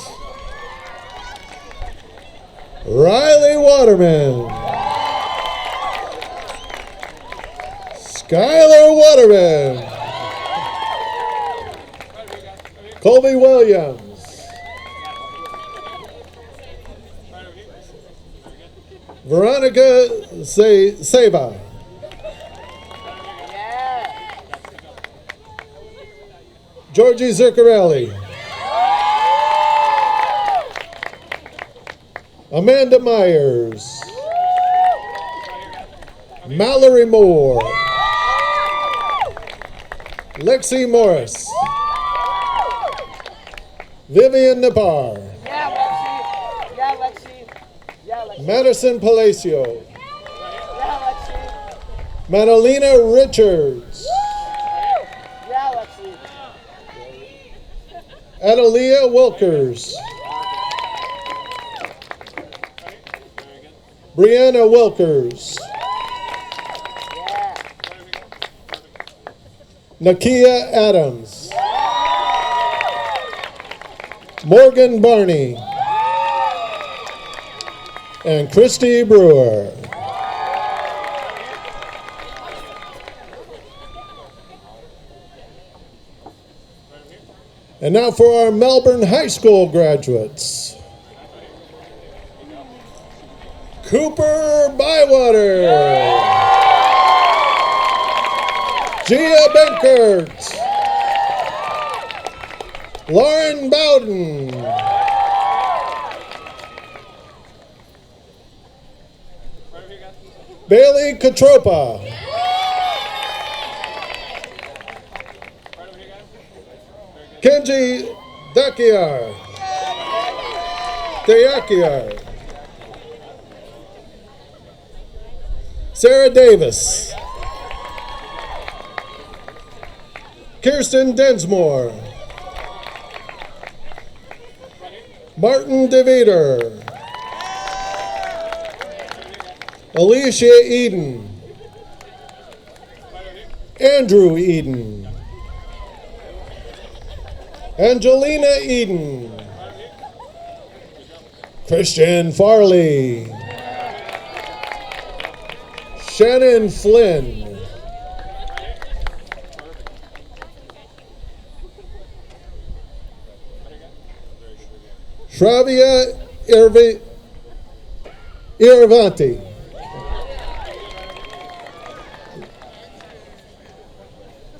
Riley Waterman. Skylar Waterman. Colby Williams. Veronica Seva. Georgie Zircarelli. Amanda Myers. Mallory Moore. Lexi Morris. Vivian Napar. Madison Palacio. Madalena Richards. Adelia Wilkers. Brianna Wilkers. Nakia Adams. Morgan Barney. And Christy Brewer. And now for our Melbourne High School graduates. Cooper Bywater. Gia Benkert. Lauren Bowden. Bailey Katropa. Kenji Dakiar. Deakiar. Sarah Davis. Kirsten Densmore. Martin DeVeter. Alicia Eden. Andrew Eden. Angelina Eden. Christian Farley. Shannon Flynn. Shravia Iravanti.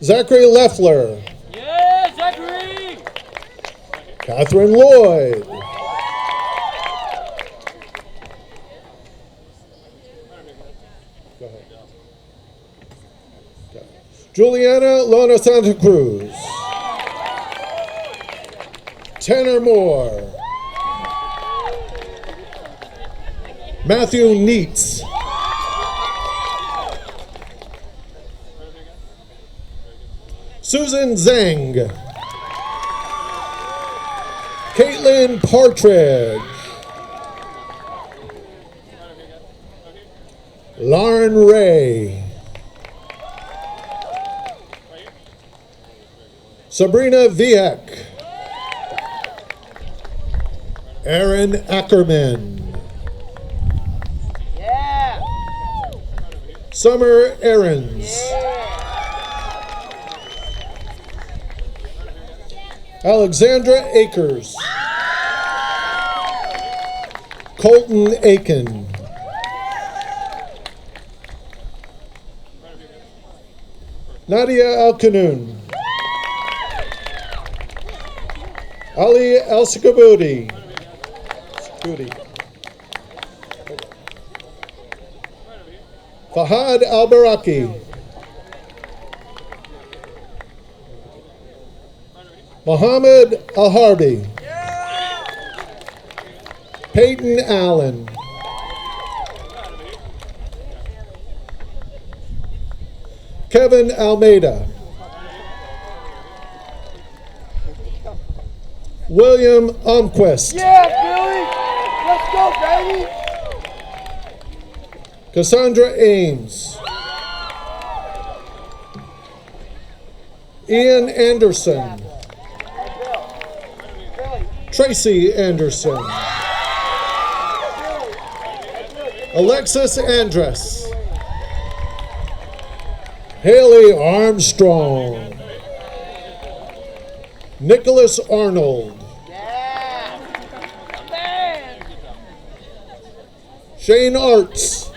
Zachary Leffler. Yeah, Zachary! Catherine Lloyd. Go ahead. Juliana Lona Santa Cruz. Tanner Moore. Matthew Neitz. Susan Zhang. Caitlin Partridge. Lauren Ray. Sabrina Viek. Aaron Ackerman. Yeah! Summer Aarons. Alexandra Akers. Colton Aiken. Nadia Alkanoun. Ali El-Sakabudi. Fahad Al-Baraki. Mohammed Al-Harbi. Peyton Allen. Kevin Almeida. William Umquist. Yeah, Billy! Let's go, baby! Cassandra Ames. Ian Anderson. Tracy Anderson. Alexis Andress. Haley Armstrong. Nicholas Arnold. Shane Arts.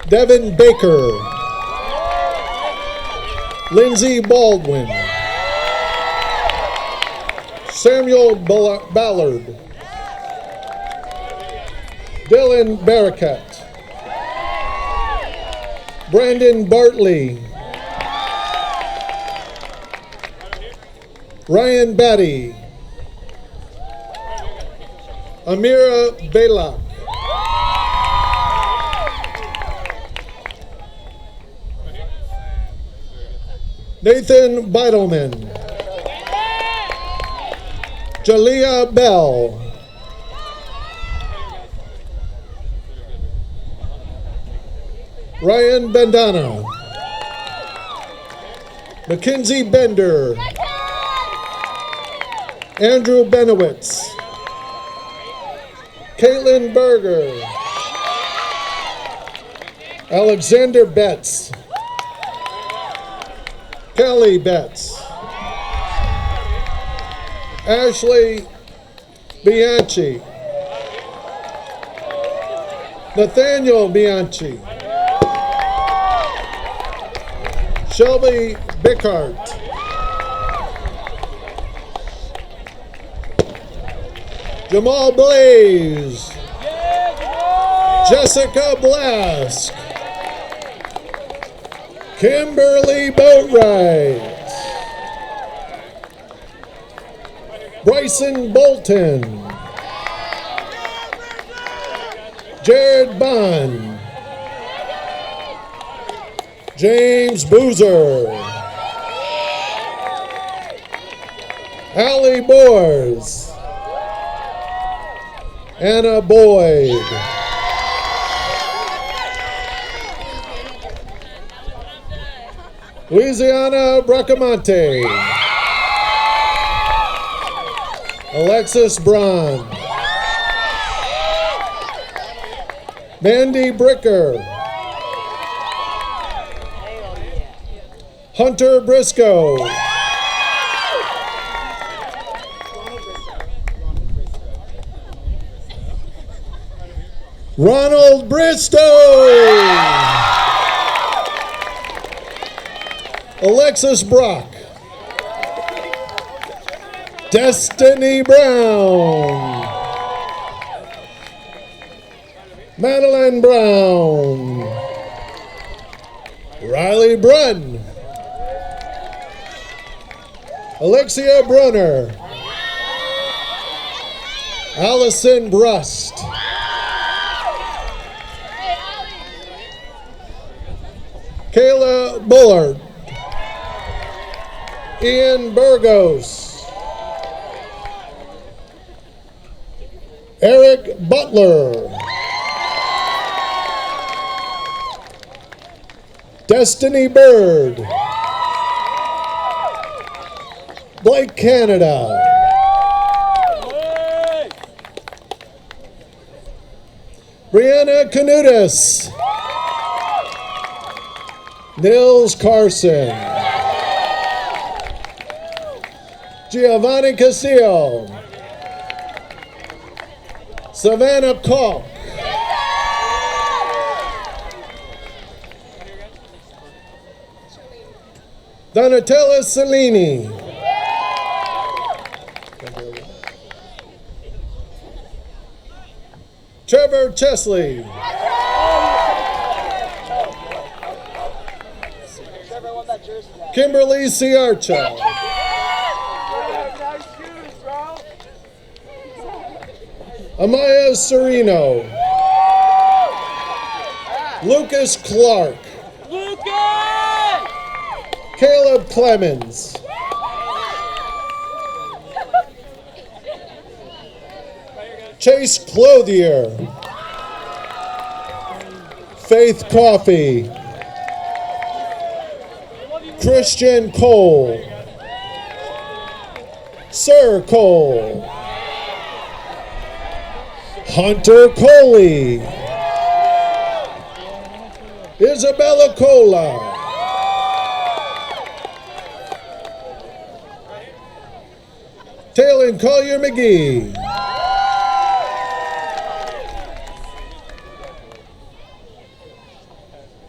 Devin Baker. Lindsay Baldwin. Samuel Ballard. Dylan Barakat. Brandon Bartley. Ryan Batty. Amira Belak. Nathan Beidelman. Jalea Bell. Ryan Bandana. Mackenzie Bender. Andrew Benowitz. Caitlin Berger. Alexander Betts. Kelly Betts. Ashley Bianchi. Nathaniel Bianchi. Shelby Bickart. Jamal Blaze. Jessica Blask. Kimberly Boatwright. Bryson Bolton. Jared Bond, James Boozer, Allie Boers, Anna Boyd, Louisiana Bracamonte, Alexis Braun, Mandy Bricker, Hunter Briscoe, Ronald Bristow, Alexis Brock, Destiny Brown, Madeline Brown, Riley Brunn, Alexia Brunner, Allison Brust, Kayla Bullard, Ian Burgos, Eric Butler, Destiny Bird, Blake Canada, Brianna Canutis, Nils Carson, Giovanni Casillo, Savannah Koch, Donatella Cellini, Trevor Chesley, Kimberly Ciarcha, Amaya Serino, Lucas Clark, Caleb Clemens, Chase Clothier, Faith Coffey, Christian Cole, Sir Cole, Hunter Coley, Isabella Cola, Taylor Collier McGee,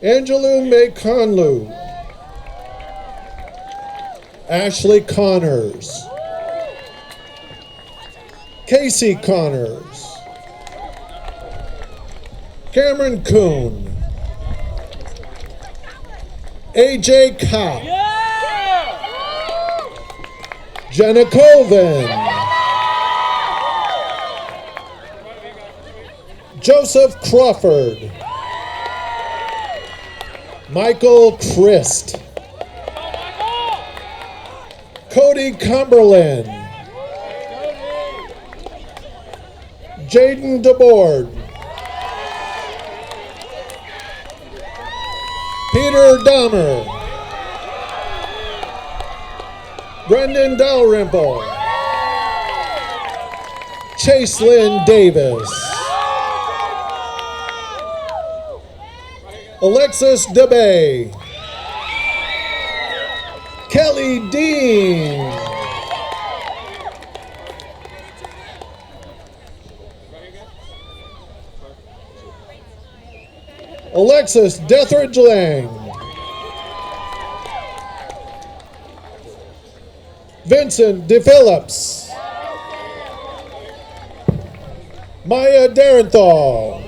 Angelou May Conlu, Ashley Connors, Casey Connors, Cameron Kuhn, AJ Kopp, Jenna Colvin, Joseph Crawford, Michael Christ, Cody Cumberland, Jaden DeBoard, Peter Dahmer, Brendan Dalrymple, Chase Lynn Davis, Alexis DeBay, Kelly Dean, Alexis Dethridge Lang, Vincent DePhillips, Maya Darenthal,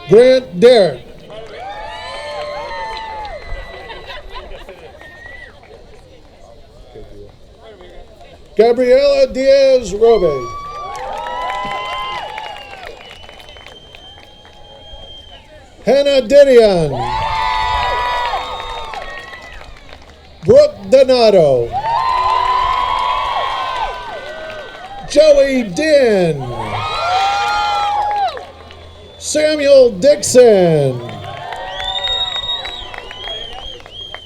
Grant Derrick, Gabriela Diaz Robe. Hannah Didion. Brooke Donato. Joey Din. Samuel Dixon.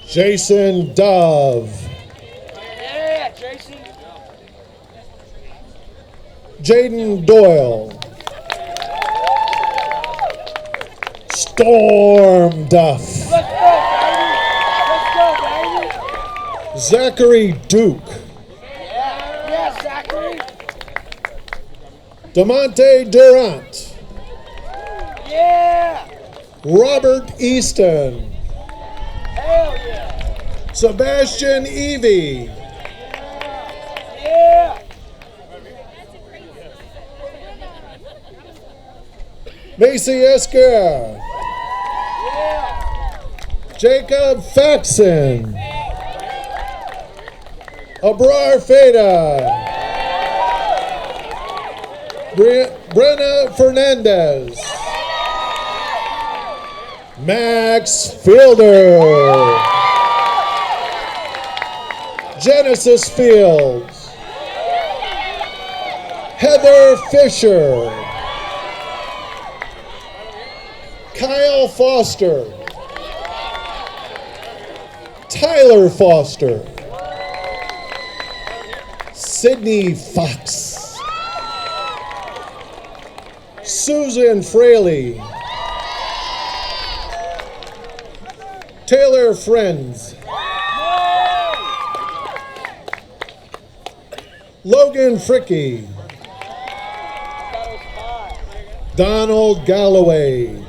Jason Dove. Yeah, Jason. Jaden Doyle. Storm Duff. Let's go, baby. Let's go, baby. Zachary Duke. Yeah, Zachary. DeMonte Durant. Yeah. Robert Easton. Hell yeah. Sebastian Evie. Yeah. Macy Esker. Yeah. Jacob Faxon. Abrar Feda. Brenna Fernandez. Max Fielder. Genesis Fields. Heather Fisher. Kyle Foster. Tyler Foster. Sydney Fox. Susan Fraley. Taylor Friends. Logan Fricky. Donald Galloway.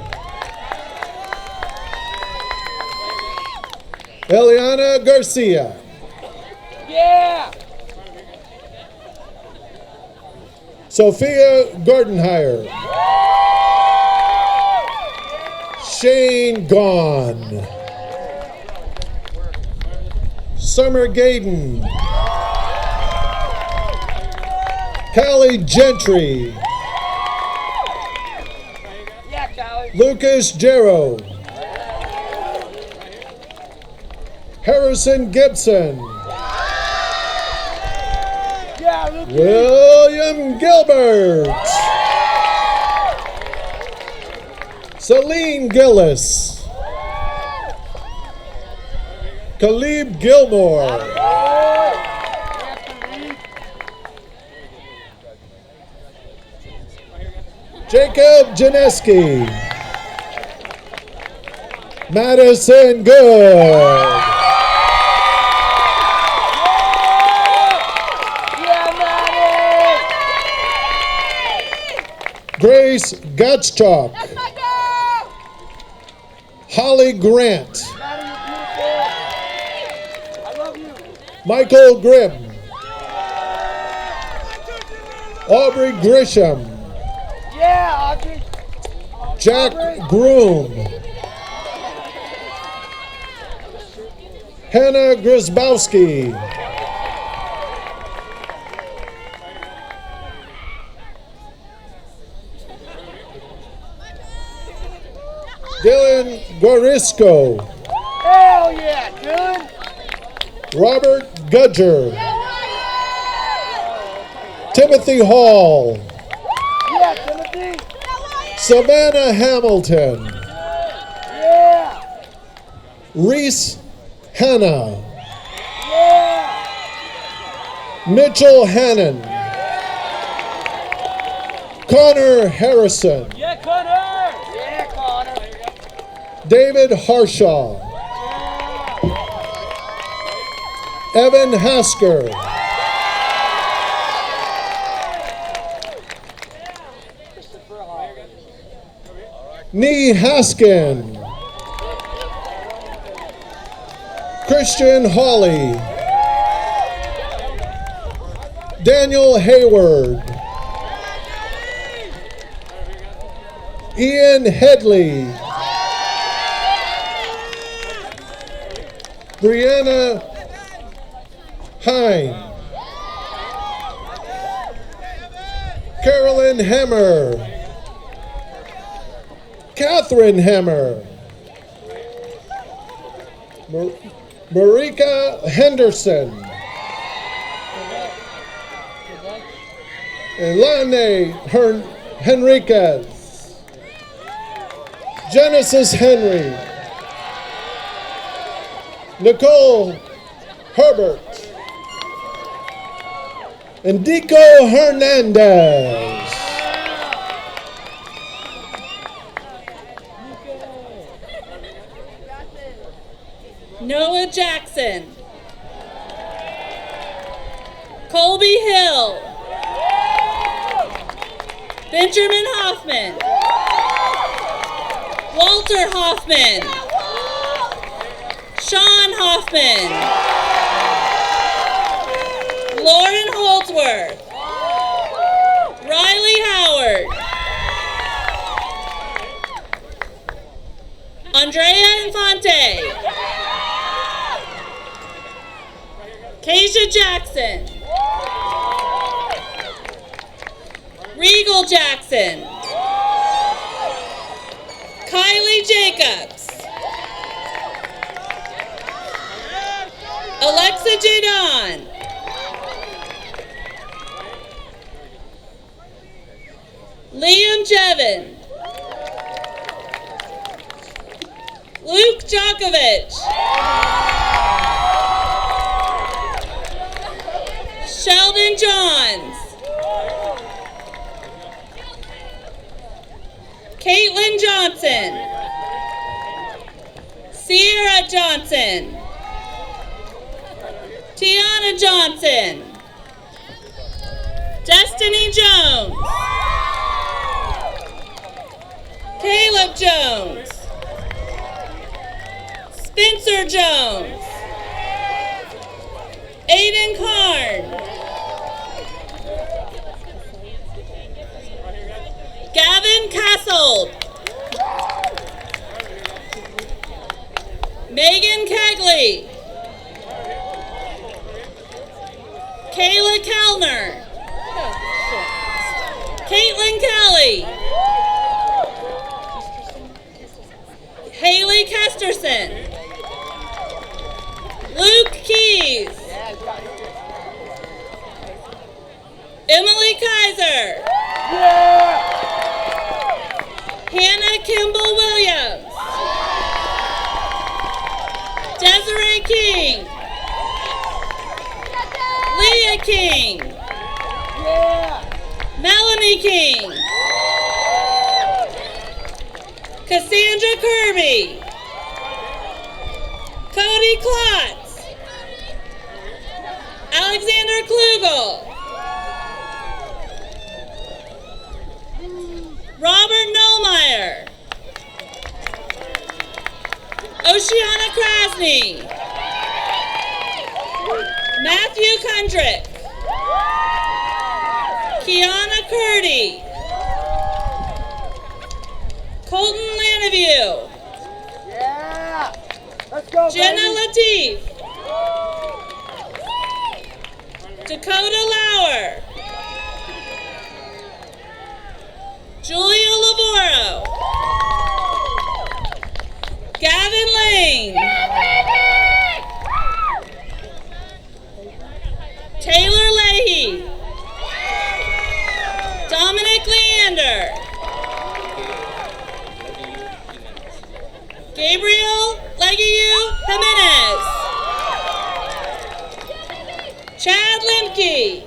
Eliana Garcia. Yeah. Sophia Gardenhire. Shane Gahn. Summer Gaden. Callie Gentry. Yeah, Callie. Lucas Jarrow. Harrison Gibson. Yeah, Luke. William Gilbert. Celine Gillis. Khalib Gilmore. Jacob Janeski. Madison Good. Grace Gottschalk. Holly Grant. I love you. Michael Grimm. Aubrey Grisham. Yeah, Audrey. Jack Groom. Hannah Grisbowski. Dylan Gorisco. Hell yeah, Dylan. Robert Gudger. Timothy Hall. Yeah, Timothy. Savannah Hamilton. Yeah. Reese Hanna. Yeah. Mitchell Hannon. Connor Harrison. Yeah, Connor. Yeah, Connor. David Harshaw. Evan Hasker. Nee Haskin. Christian Hawley. Daniel Hayward. Ian Headley. Brianna Hine. Carolyn Hammer. Catherine Hammer. Marika Henderson. Elane Henriquez. Genesis Henry. Nicole Herbert. And Dico Hernandez. Noah Jackson. Colby Hill. Benjamin Hoffman. Walter Hoffman. Sean Hoffman. Lauren Holdsworth. Riley Howard. Andrea Infante. Keisha Jackson. Regal Jackson. Kylie Jacobs. Alexa Jadon. Liam Jevin. Luke Djokovic. Sheldon Johns. Caitlin Johnson. Sierra Johnson. Tiana Johnson. Destiny Jones. Caleb Jones. Spencer Jones. Aiden Karn. Gavin Castle. Megan Kegley. Kayla Kellner. Caitlin Kelly. Haley Kesterson. Luke Keys. Emily Kaiser. Hannah Kimball Williams. Desiree King. Leah King. Melanie King. Cassandra Kirby. Cody Klotz. Alexander Klugel. Robert Nollmeyer. Oceana Krasny. Matthew Kundrick. Kiana Curdy. Colton Lanaview. Yeah! Let's go, Jenna baby. Latif. Dakota Lauer. Julia Lavoro. Gavin Lane. Taylor Leahy. Dominic Leander. Gabriel Leguiu Jimenez. Chad Limke.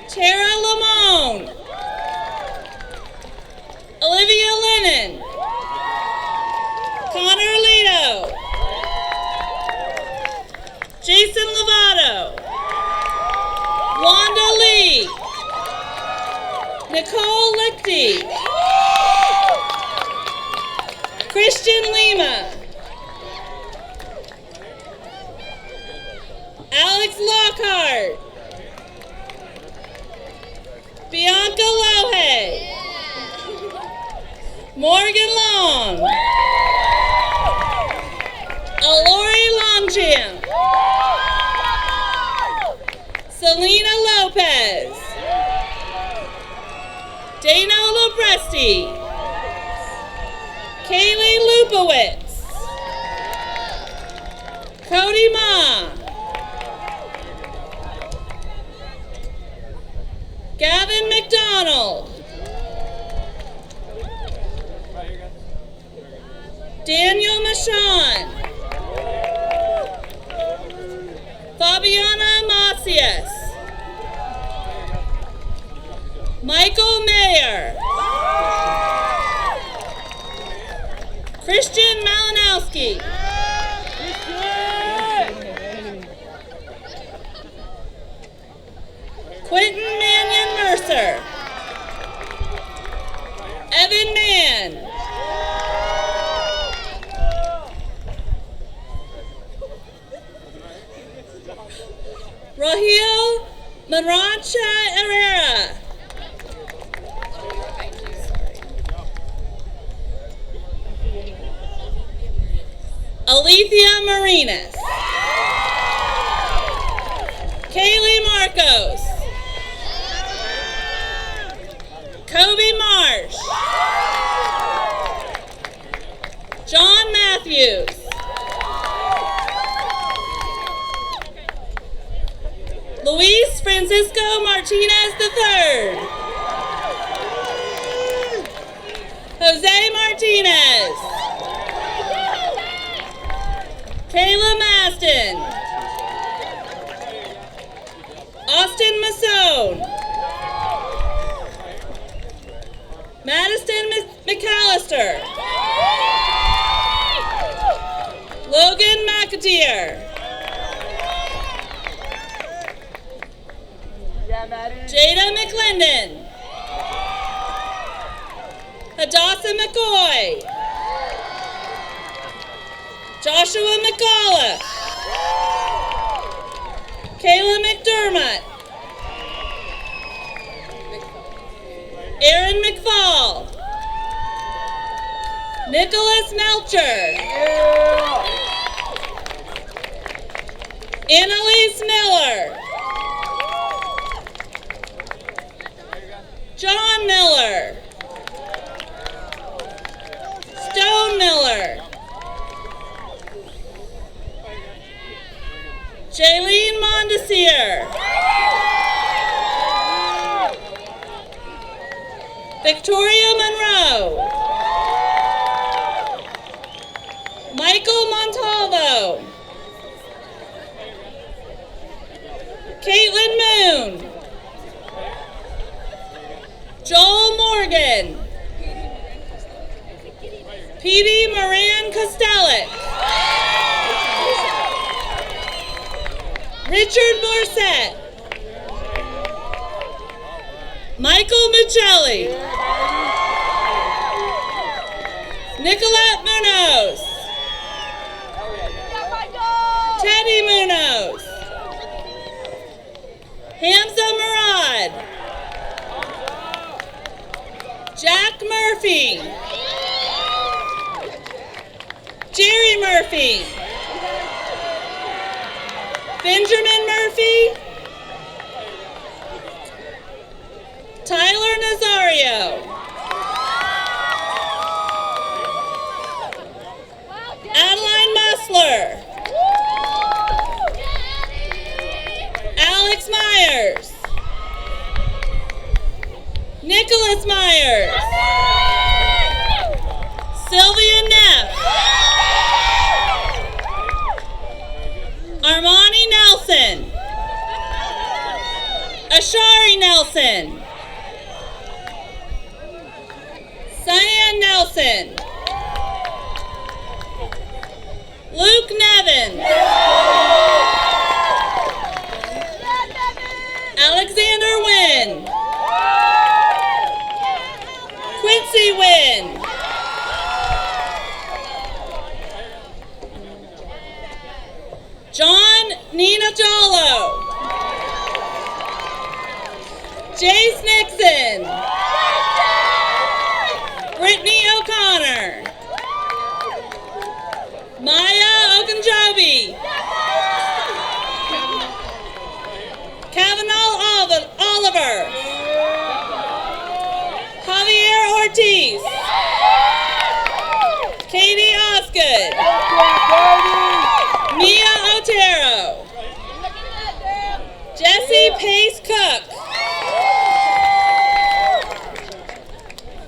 Tara Lamone. Olivia Lennon. Connor Lito. Jason Lovato. Wanda Lee. Nicole Lichty. Christian Lima. Alex Lockhart. Bianca Lohe. Morgan Long. Alori Longchamp. Selena Lopez. Massey. Kaylee Lupowitz. Cody Ma. Gavin McDonald. Daniel Michon. Fabiana Macias. Michael Mayer. Christian Malinowski. Quentin Mannion Mercer. Evan Mann. Raheel Manracha Herrera. Alethea Marinas. Kaylee Marcos. Kobe Marsh. John Matthews. Luis Francisco Martinez III. Jose Martinez. Kayla Maston. Austin Masone. Madison McAllister. Logan McAteer. Jada McClendon. Hadassah McCoy. Joshua McAuliffe. Kayla McDermott. Aaron McFall. Nicholas Melcher. Annalise Miller. John Miller. Stone Miller. Jaylene Mondesir. Victoria Monroe. Michael Montalvo. Caitlin Moon. Joel Morgan. Petey Moran Kostelik. Richard Morset. Michael Michelli. Nicolette Munoz. Teddy Munoz. Hamza Murad. Jack Murphy. Jerry Murphy. Benjamin Murphy. Tyler Nazario. Adeline Musler. Alex Myers. Nicholas Myers. Sylvia Neff. Armani Nelson. Ashari Nelson. Cyan Nelson. Luke Nevins. Alexander Wynn. Quincy Wynn. John Nina Jollo. Jace Nixon. Brittany O'Connor. Maya Ogunjobi. Kavanaugh Oliver. Javier Ortiz. Hopgood. Mia Otero. Jesse Pace Cook.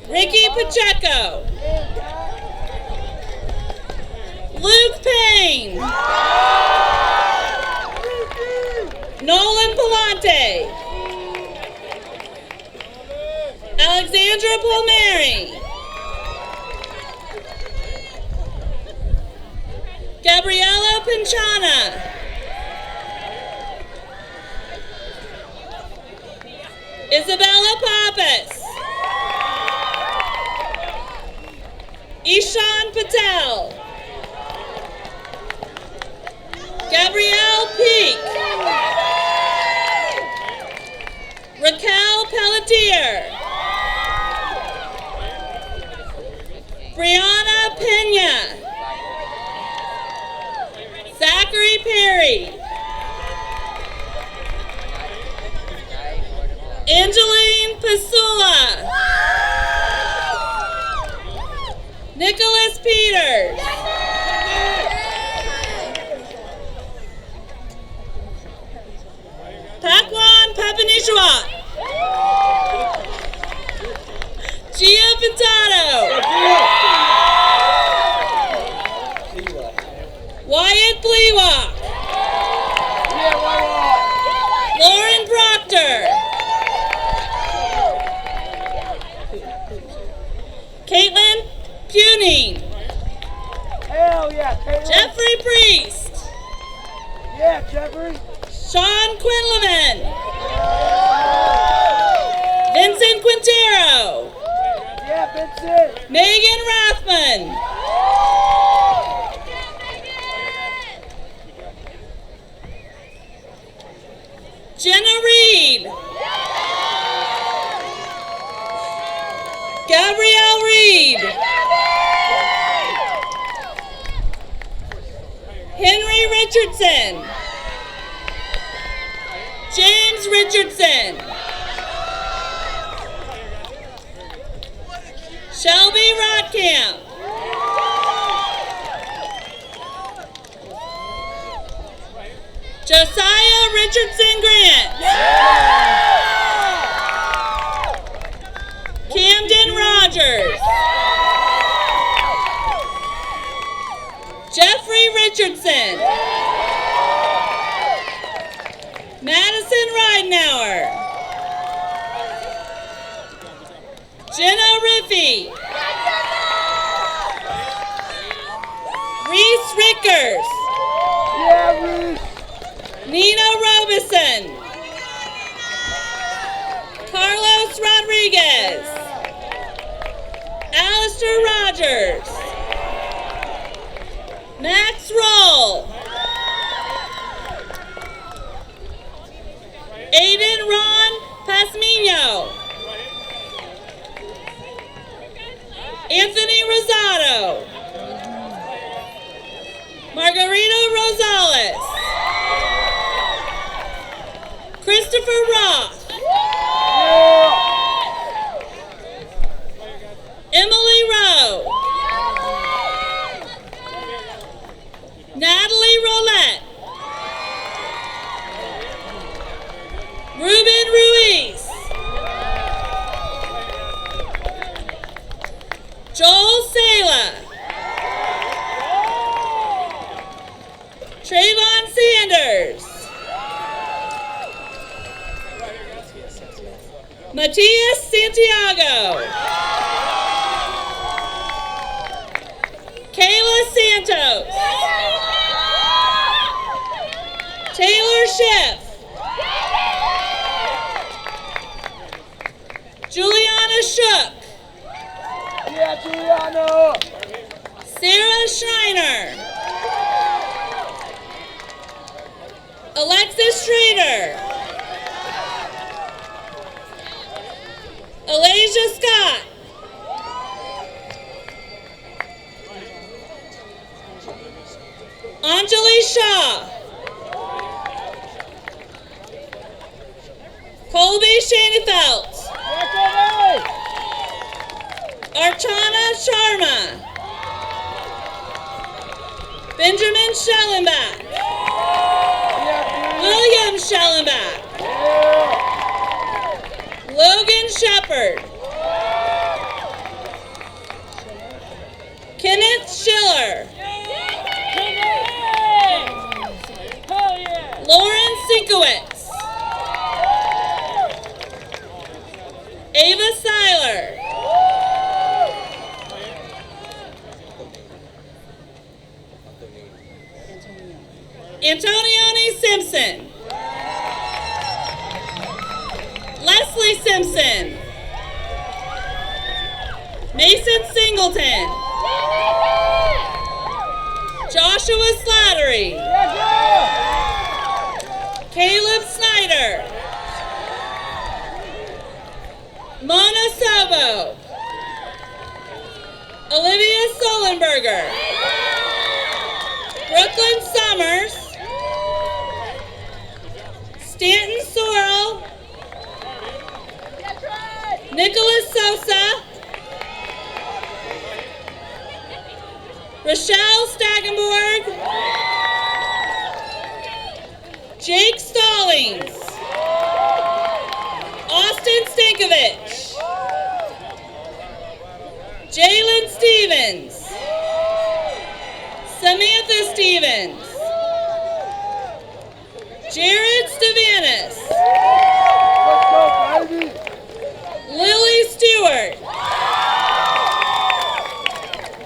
Ricky Pacheco. Luke Payne. Nolan Palante. Alexandra Palmieri. Gabriella Pinchana. Isabella Pappas. Ishan Patel. Gabrielle Peak. Raquel Pelletier. Brianna Pena. Zachary Perry. Angeline Pasula. Nicholas Peters. Pakwan Papanishwa. Gia Pintado. Wyatt Bleewalk. Lauren Proctor. Caitlin Puning. Hell yeah, Caitlin. Jeffrey Priest. Yeah, Jeffrey. Sean Quinlivan. Vincent Quintero. Yeah, Vincent. Megan Rathman. Jenna Reed. Gabrielle Reed. Henry Richardson. James Richardson. Shelby Rodcamp. Josiah Richardson Grant. Camden Rogers. Jeffrey Richardson. Madison Ridenauer. Jenna Riffey. Reese Rickers. Yeah, Reese. Nina Robeson. Carlos Rodriguez. Alistair Rogers. Max Roll. Aiden Ron Pasmino. Anthony Rosado. Margarita Rosales. Christopher Roth. Emily Rowe. Natalie Roulette. Ruben Ruiz. Joel Sala. Trayvon Sanders. Matias Santiago. Kayla Santos. Taylor Schiff. Juliana Shook. Yeah, Giuliano. Sarah Schreiner. Alexis Schrader. Alasia Scott. Anjali Shaw. Colby Shanefelt. Archana Sharma. Benjamin Schellenbach. William Schellenbach. Logan Shepard. Kenneth Schiller. Lauren Sinkowitz. Ava Seiler. Antonioni Simpson. Leslie Simpson. Mason Singleton. Joshua Slattery. Caleb Snyder. Mona Sobo. Olivia Solenberger. Brooklyn Summers. Stanton Sorrell. Nicholas Sosa. Rochelle Stagenborg. Jake Stallings. Austin Stankovich. Jalen Stevens. Samantha Stevens. Jared Stavanis. Let's go, baby. Lily Stewart.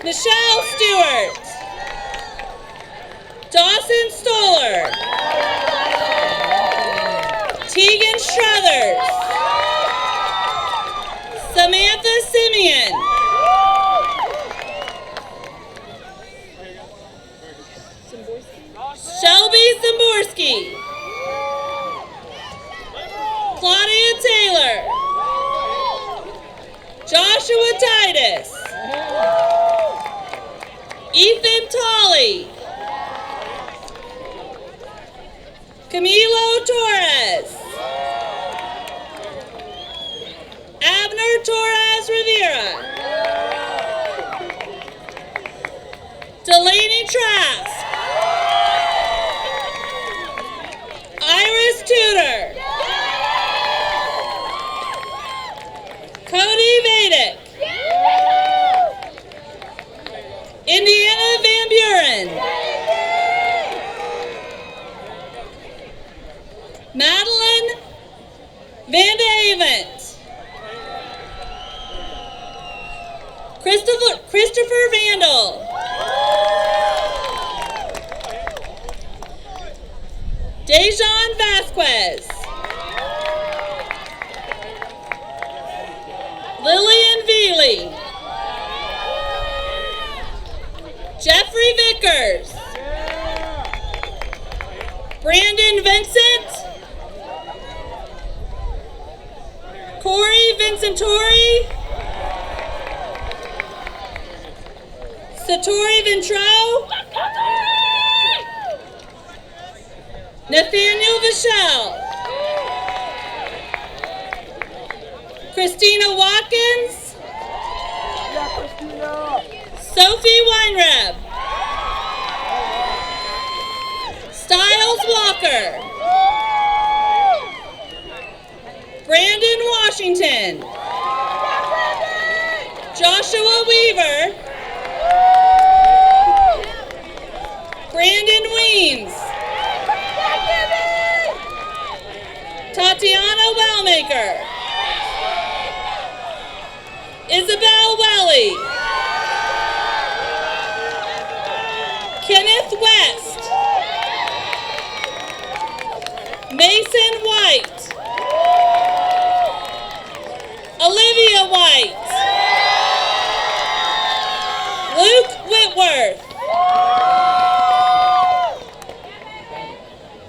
Michelle Stewart. Dawson Stoller. Tegan Struthers. Samantha Simeon. Shelby Zamborski. Claudia Taylor. Joshua Titus. Ethan Tolley. Camilo Torres. Abner Torres Rivera. Delaney Trask. Iris Tudor. Cody Vedic. Indiana Van Buren. Madeline Vanda Avent. Christopher Vandal. Dejan Vasquez. Lillian Veely. Jeffrey Vickers. Brandon Vincent. Corey Vincentori. Satori Ventro. Nathaniel Vachelle. Christina Watkins. Yeah, Christina. Sophie Weinreb. Styles Walker. Brandon Washington. Joshua Weaver. Brandon Weems. Tatiana Wellmaker. Isabel Welly. Kenneth West. Mason White. Olivia White. Luke Whitworth.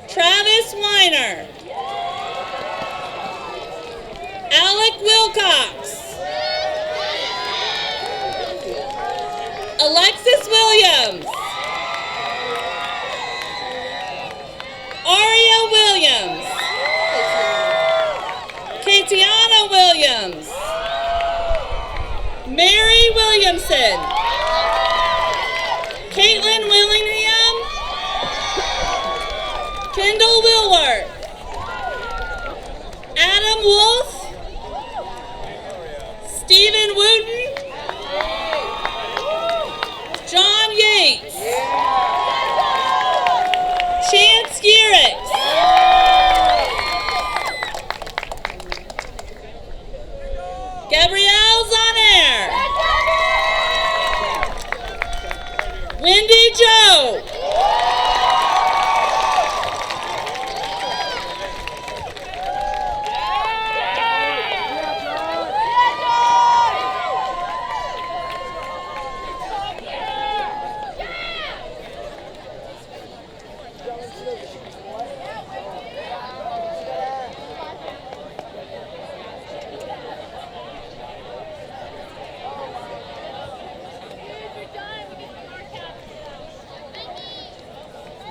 Travis Weiner. Alec Wilcox. Alexis Williams. Aria Williams. Katiana Williams. Mary Williamson. Caitlin Willingham. Windy Joe.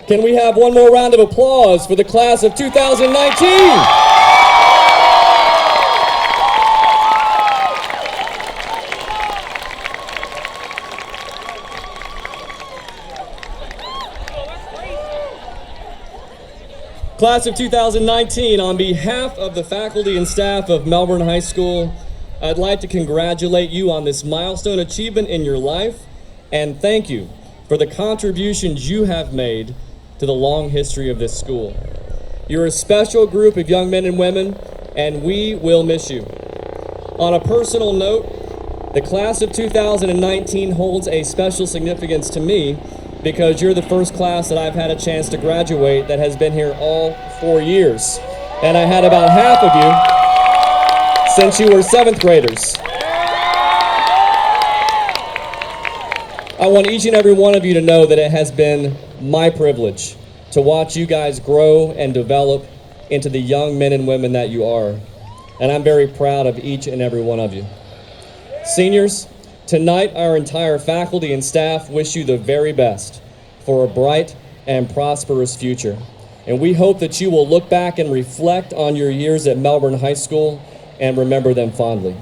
Can we have one more round of applause for the class of 2019? Class of 2019, on behalf of the faculty and staff of Melbourne High School, I'd like to congratulate you on this milestone achievement in your life and thank you for the contributions you have made to the long history of this school. You're a special group of young men and women, and we will miss you. On a personal note, the class of 2019 holds a special significance to me because you're the first class that I've had a chance to graduate that has been here all 4 years. And I had about half of you since you were 7th graders. I want each and every one of you to know that it has been my privilege to watch you guys grow and develop into the young men and women that you are. And I'm very proud of each and every one of you. Seniors, tonight our entire faculty and staff wish you the very best for a bright and prosperous future. And we hope that you will look back and reflect on your years at Melbourne High School and remember them fondly.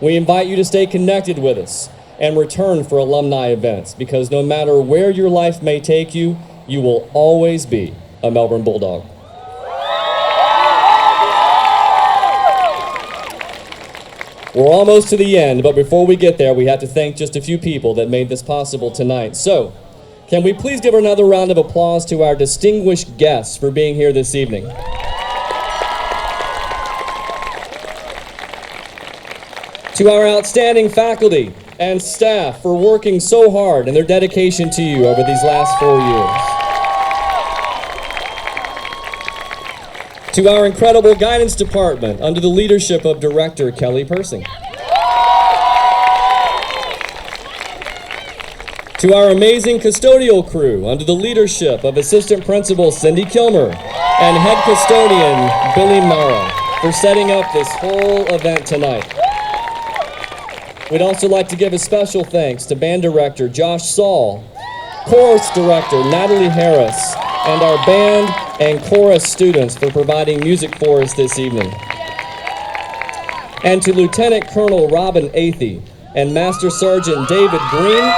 We invite you to stay connected with us and return for alumni events, because no matter where your life may take you, you will always be a Melbourne Bulldog. We're almost to the end, but before we get there, we have to thank just a few people that made this possible tonight. So, can we please give another round of applause to our distinguished guests for being here this evening? To our outstanding faculty and staff for working so hard and their dedication to you over these last 4 years. To our incredible guidance department under the leadership of Director Kelly Persing. To our amazing custodial crew under the leadership of Assistant Principal Cindy Kilmer and Head Custodian Billy Mara for setting up this whole event tonight. We'd also like to give a special thanks to Band Director Josh Saul, Chorus Director Natalie Harris, and our band and chorus students for providing music for us this evening. And to Lieutenant Colonel Robin Athey and Master Sergeant David Green,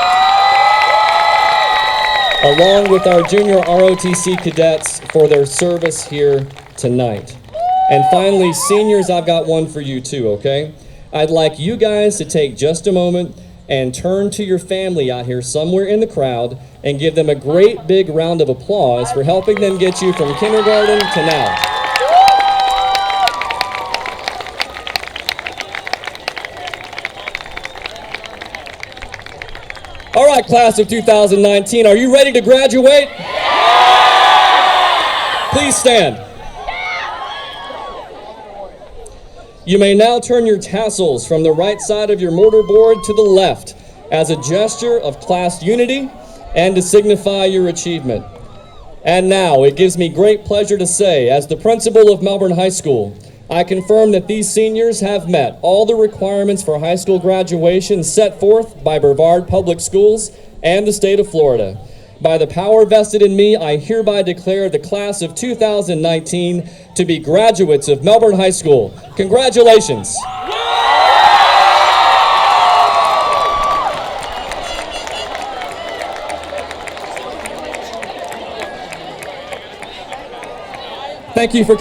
along with our junior ROTC cadets for their service here tonight. And finally, seniors, I've got one for you too, okay? I'd like you guys to take just a moment and turn to your family out here somewhere in the crowd and give them a great big round of applause for helping them get you from kindergarten to now. All right, class of 2019, are you ready to graduate? Please stand. You may now turn your tassels from the right side of your mortarboard to the left as a gesture of class unity and to signify your achievement. And now, it gives me great pleasure to say, as the principal of Melbourne High School, I confirm that these seniors have met all the requirements for high school graduation set forth by Brevard Public Schools and the state of Florida. By the power vested in me, I hereby declare the class of 2019 to be graduates of Melbourne High School. Congratulations. Thank you for